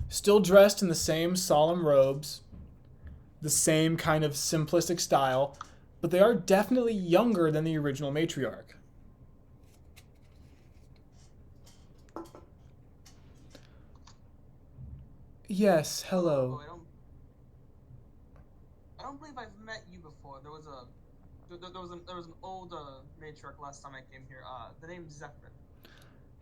still dressed in the same solemn robes, the same kind of simplistic style, but they are definitely younger than the original matriarch. Yes, hello. Oh, I don't believe I've met you before. There was an old matriarch last time I came here. The name's Zephyrin.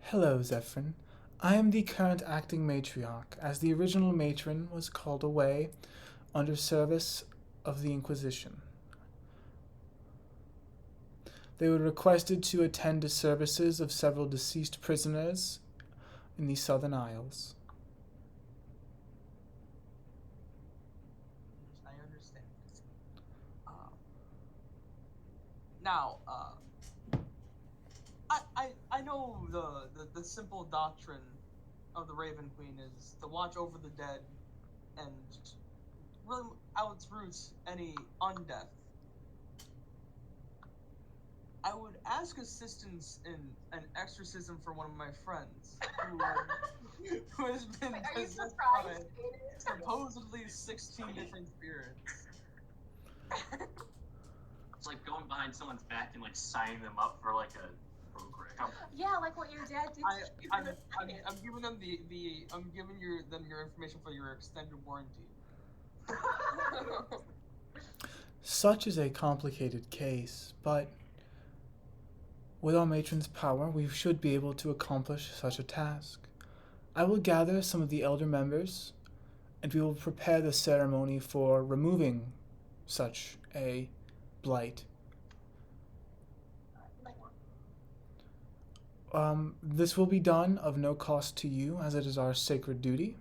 Hello, Zephyrin. I am the current acting matriarch, as the original matron was called away under service of the Inquisition. They were requested to attend the services of several deceased prisoners in the Southern Isles. I understand. Now, I know the simple doctrine of the Raven Queen is to watch over the dead and really out its roots any undeath. I would ask assistance in an exorcism for one of my friends who has been Are you possessed surprised? by supposedly 16 different spirits. It's like going behind someone's back and like signing them up for like a program. Yeah, like what your dad did. I'm giving them I'm giving them your information for your extended warranty. Such is a complicated case, but with our matron's power, we should be able to accomplish such a task. I will gather some of the elder members, and we will prepare the ceremony for removing such a blight. This will be done of no cost to you, as it is our sacred duty.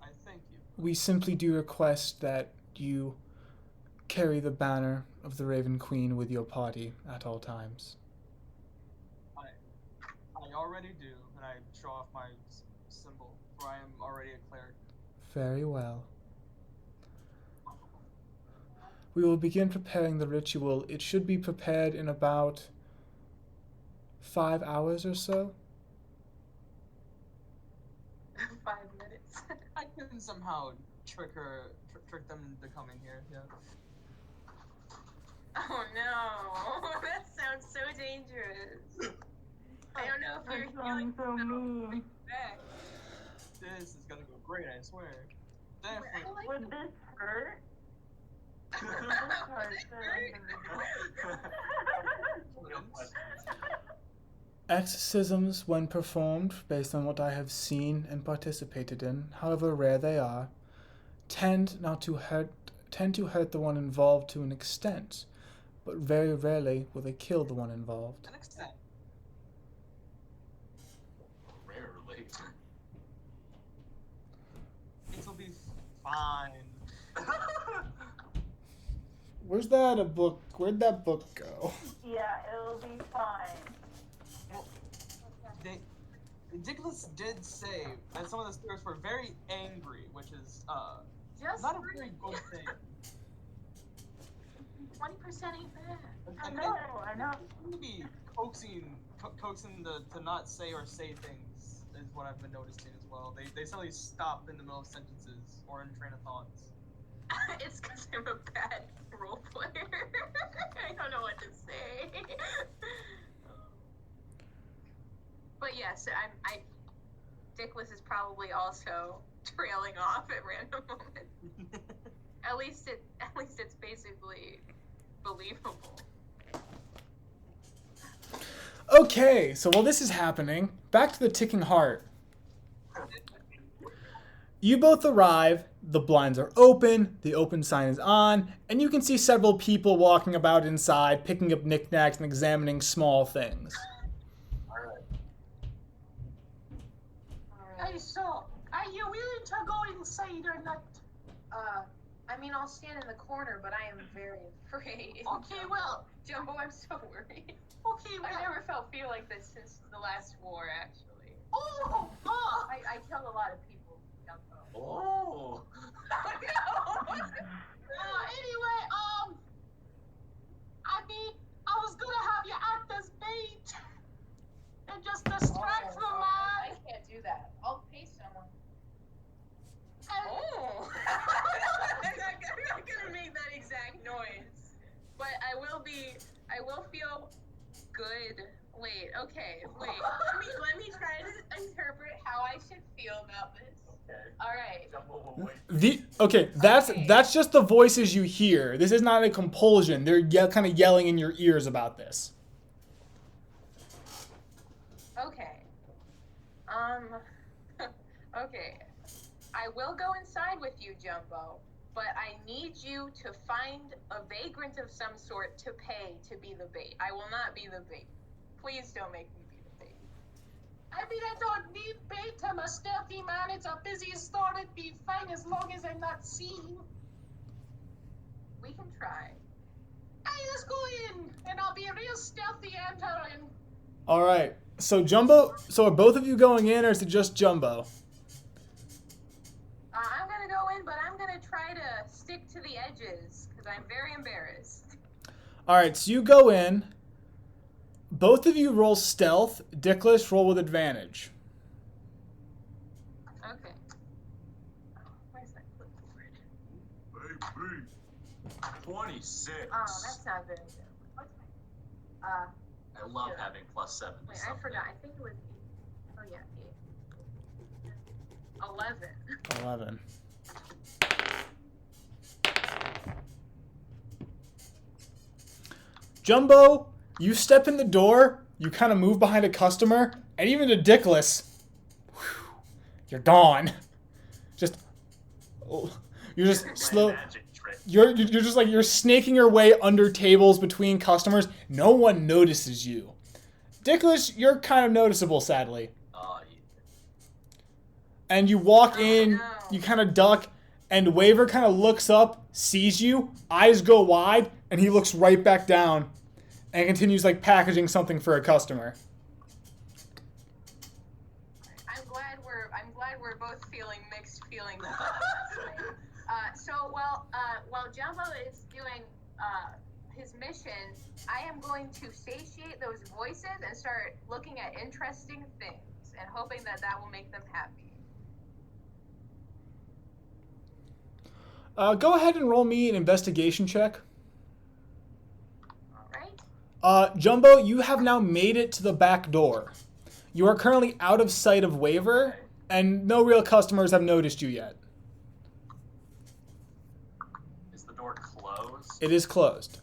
I thank you. We simply do request that you carry the banner of the Raven Queen with your party at all times. I already do, and I show off my symbol, for I am already a cleric. Very well. We will begin preparing the ritual. It should be prepared in about 5 hours or so. 5 minutes. I can somehow trick them into coming here. Yeah. Oh no, that sounds so dangerous. I don't know if you're feeling so mean. back. This is gonna go great, I swear. Definitely. Would this hurt? Exorcisms, when performed, based on what I have seen and participated in, however rare they are, tend to hurt the one involved to an extent, but very rarely will they kill the one involved. An extent. Rarely. Where's that a book? Where'd that book go? Yeah, it'll be fine. Ridiculous did say that some of the spirits were very angry, which is Just not a very good thing. 20% ain't bad. I know. Maybe coaxing to not say or say things is what I've been noticing as well. They suddenly stop in the middle of sentences or in train of thoughts. It's because I'm a bad role player. I don't know what to say. But yes, Dickless is probably also trailing off at random moments. At least it's basically believable. Okay, so while this is happening, back to the ticking heart. You both arrive, the blinds are open, the open sign is on, and you can see several people walking about inside, picking up knickknacks and examining small things. Hey, so, are you willing to go inside or not? I mean, I'll stand in the corner, but I am very afraid. Okay, well, Jumbo, I'm so worried. okay, well. I've never felt fear like this since the last war, actually. Oh! I killed a lot of people, Jumbo. Oh. Anyway, I was gonna have you act as bait. And just distract the man. I can't do that. I'll pay someone. Oh! I'm not gonna make that exact noise. But I will feel good. Wait. Let me try to interpret how I should feel about this. Okay. Alright. Jumbo will wait. That's just the voices you hear. This is not a compulsion. They're kind of yelling in your ears about this. Okay. Okay. I will go inside with you, Jumbo, but I need you to find a vagrant of some sort to pay to be the bait. I will not be the bait. Please don't make me be the bait. I don't need bait. I'm a stealthy man. It's a busy store. It'd be fine as long as I'm not seen. We can try. Hey, let's go in. And I'll be real stealthy entering. All right. So Jumbo, so are both of you going in, or is it just Jumbo? I'm gonna go in, but I'm gonna try to stick to the edges because I'm very embarrassed. All right. So you go in. Both of you roll stealth. Dickless, roll with advantage. Okay. Where's that clipboard? Baby. 26. Oh, that's not very good. What's my... I love having +7 to Wait, I something. forgot. I think it was 8. Oh, yeah, 8. 11. 11. Jumbo, you step in the door, you kind of move behind a customer, and even to Dickless, you're gone. You're just slow. Magic trick. You're just like, you're snaking your way under tables between customers. No one notices you. Dickless, you're kind of noticeable, sadly. Oh, yeah. And you walk in, no. you kind of duck, and Waver kind of looks up, sees you, eyes go wide, and he looks right back down and continues like packaging something for a customer. I'm glad we're both feeling mixed feelings. While Jumbo is doing his mission, I am going to satiate those voices and start looking at interesting things and hoping that will make them happy. Go ahead and roll me an investigation check. Alright? Jumbo, you have now made it to the back door. You are currently out of sight of Waver, and no real customers have noticed you yet. Is the door closed? It is closed.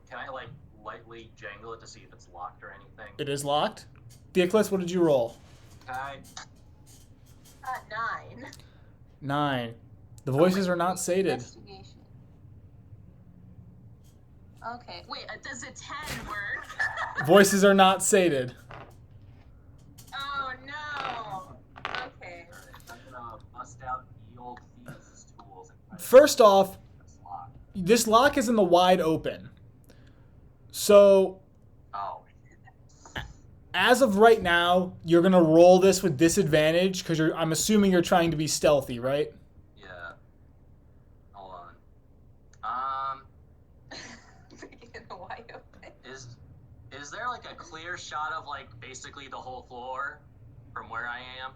Can I lightly jangle it to see if it's locked or anything? It is locked. Dickless, what did you roll? I 9. 9. The voices are not sated. Investigation. Okay, wait, does a 10 work? Voices are not sated. Oh no! Okay. I'm gonna bust out the old thieves' tools and try to First off, it's locked. this lock is in the wide open. So Oh. as of right now, you're gonna roll this with disadvantage because I'm assuming you're trying to be stealthy, right? Yeah. Hold on. Freaking in the wide open. Is there like a clear shot of like basically the whole floor from where I am?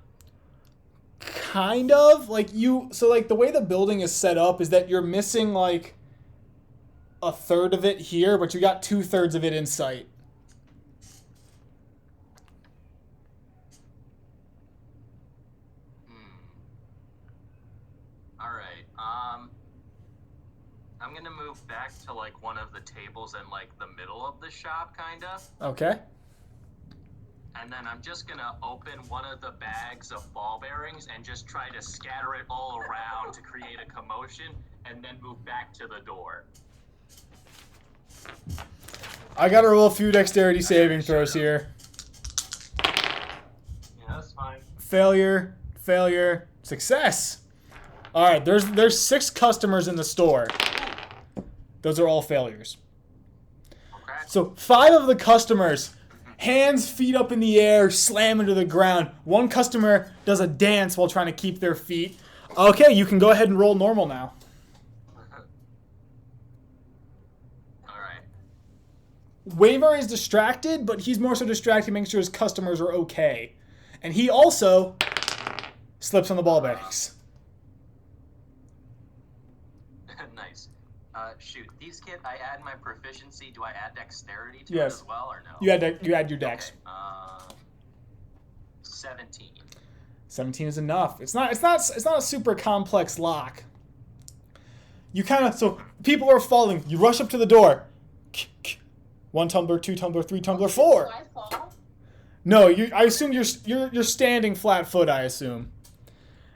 Kind of like so like the way the building is set up is that you're missing like a third of it here, but you got 2/3 of it in sight. All right. I'm gonna move back to like one of the tables in like the middle of the shop, kind of. Okay. And then I'm just gonna open one of the bags of ball bearings and just try to scatter it all around to create a commotion, and then move back to the door. I gotta roll a few dexterity saving throws here. Yeah, that's fine. Failure, failure, success. All right, there's 6 customers in the store. Those are all failures. Okay. So 5 of the customers, hands, feet up in the air, slam into the ground. One customer does a dance while trying to keep their feet. Okay, you can go ahead and roll normal now. All right. Waver is distracted, but he's more so distracted making sure his customers are okay. And he also slips on the ball bearings. Nice. Shoot, these I add my proficiency. Do I add dexterity to Yes. it as well, or no? You add your dex. Okay. 17. 17 is enough. It's not a super complex lock. You kind of so people are falling. You rush up to the door. 1 tumbler, 2 tumbler, 3 tumbler, 4. Do I fall? No, I assume you're standing flat foot. I assume,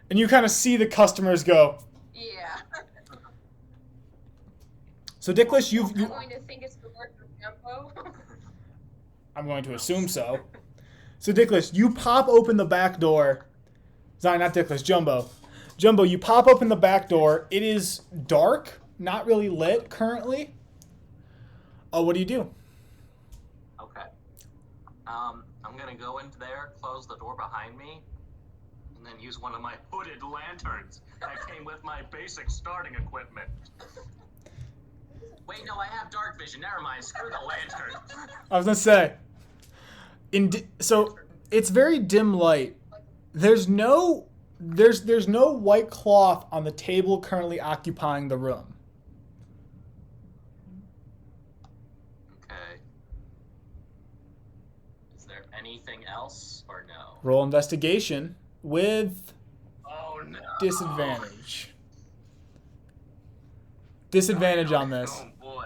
and you kind of see the customers go. Yeah. So Dickless, I'm going to think it's the work of Jumbo. I'm going to assume so. So Dickless, you pop open the back door. Sorry, not Dickless, Jumbo. Jumbo, you pop open the back door. It is dark, not really lit currently. Oh, what do you do? Okay. I'm gonna go into there, close the door behind me, and then use one of my hooded lanterns that came with my basic starting equipment. Wait, no, I have dark vision. Never mind. Screw the lantern. I was gonna say. So it's very dim light. There's no white cloth on the table currently occupying the room. Okay. Is there anything else or no? Roll investigation with Oh no. disadvantage. Disadvantage on this. Oh boy.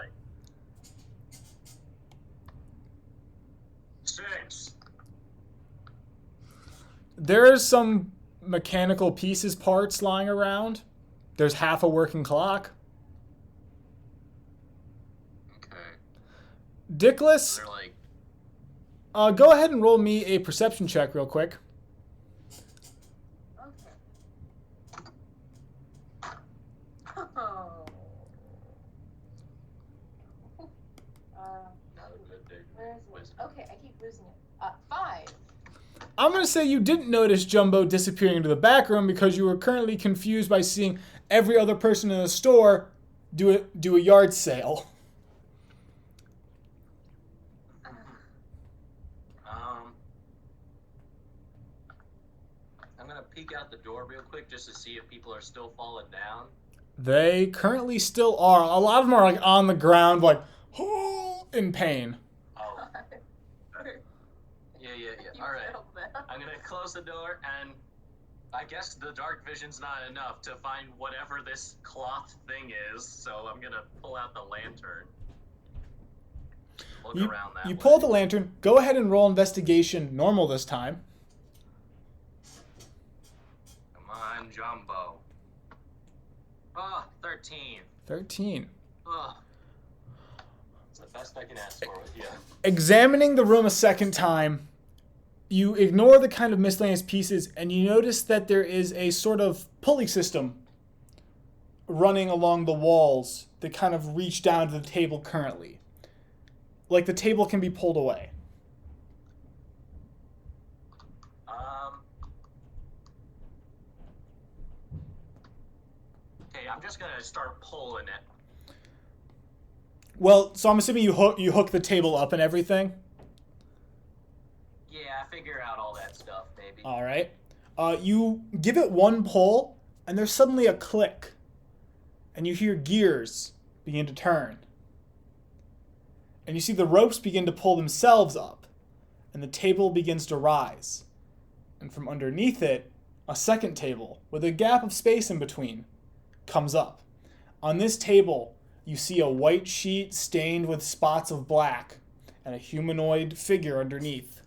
6. There's some mechanical pieces, parts lying around. There's half a working clock. Okay. Dickless, They're like, go ahead and roll me a perception check real quick. Okay. Oh. Where is it? Okay, I keep losing it. 5. I'm going to say you didn't notice Jumbo disappearing into the back room because you were currently confused by seeing every other person in the store do a yard sale. I'm gonna peek out the door real quick just to see if people are still falling down. They currently still are. A lot of them are like on the ground, like in pain. Oh. Yeah. All right. I'm gonna close the door, and I guess the dark vision's not enough to find whatever this cloth thing is. So I'm gonna pull out the lantern. Look around that You way. pull the lantern. Go ahead and roll investigation normal this time. Come on, Jumbo. Oh, 13. 13. Oh. It's the best I can ask for with you. Examining the room a second time, you ignore the kind of miscellaneous pieces and you notice that there is a sort of pulley system running along the walls that kind of reach down to the table currently. Like the table can be pulled away. Okay, I'm just gonna start pulling it. Well, so I'm assuming you hook the table up and everything. Yeah, figure out all that stuff, baby. All right. You give it one pull, and there's suddenly a click, and you hear gears begin to turn. And you see the ropes begin to pull themselves up, and the table begins to rise. And from underneath it, a second table, with a gap of space in between, comes up. On this table, you see a white sheet stained with spots of black, and a humanoid figure underneath.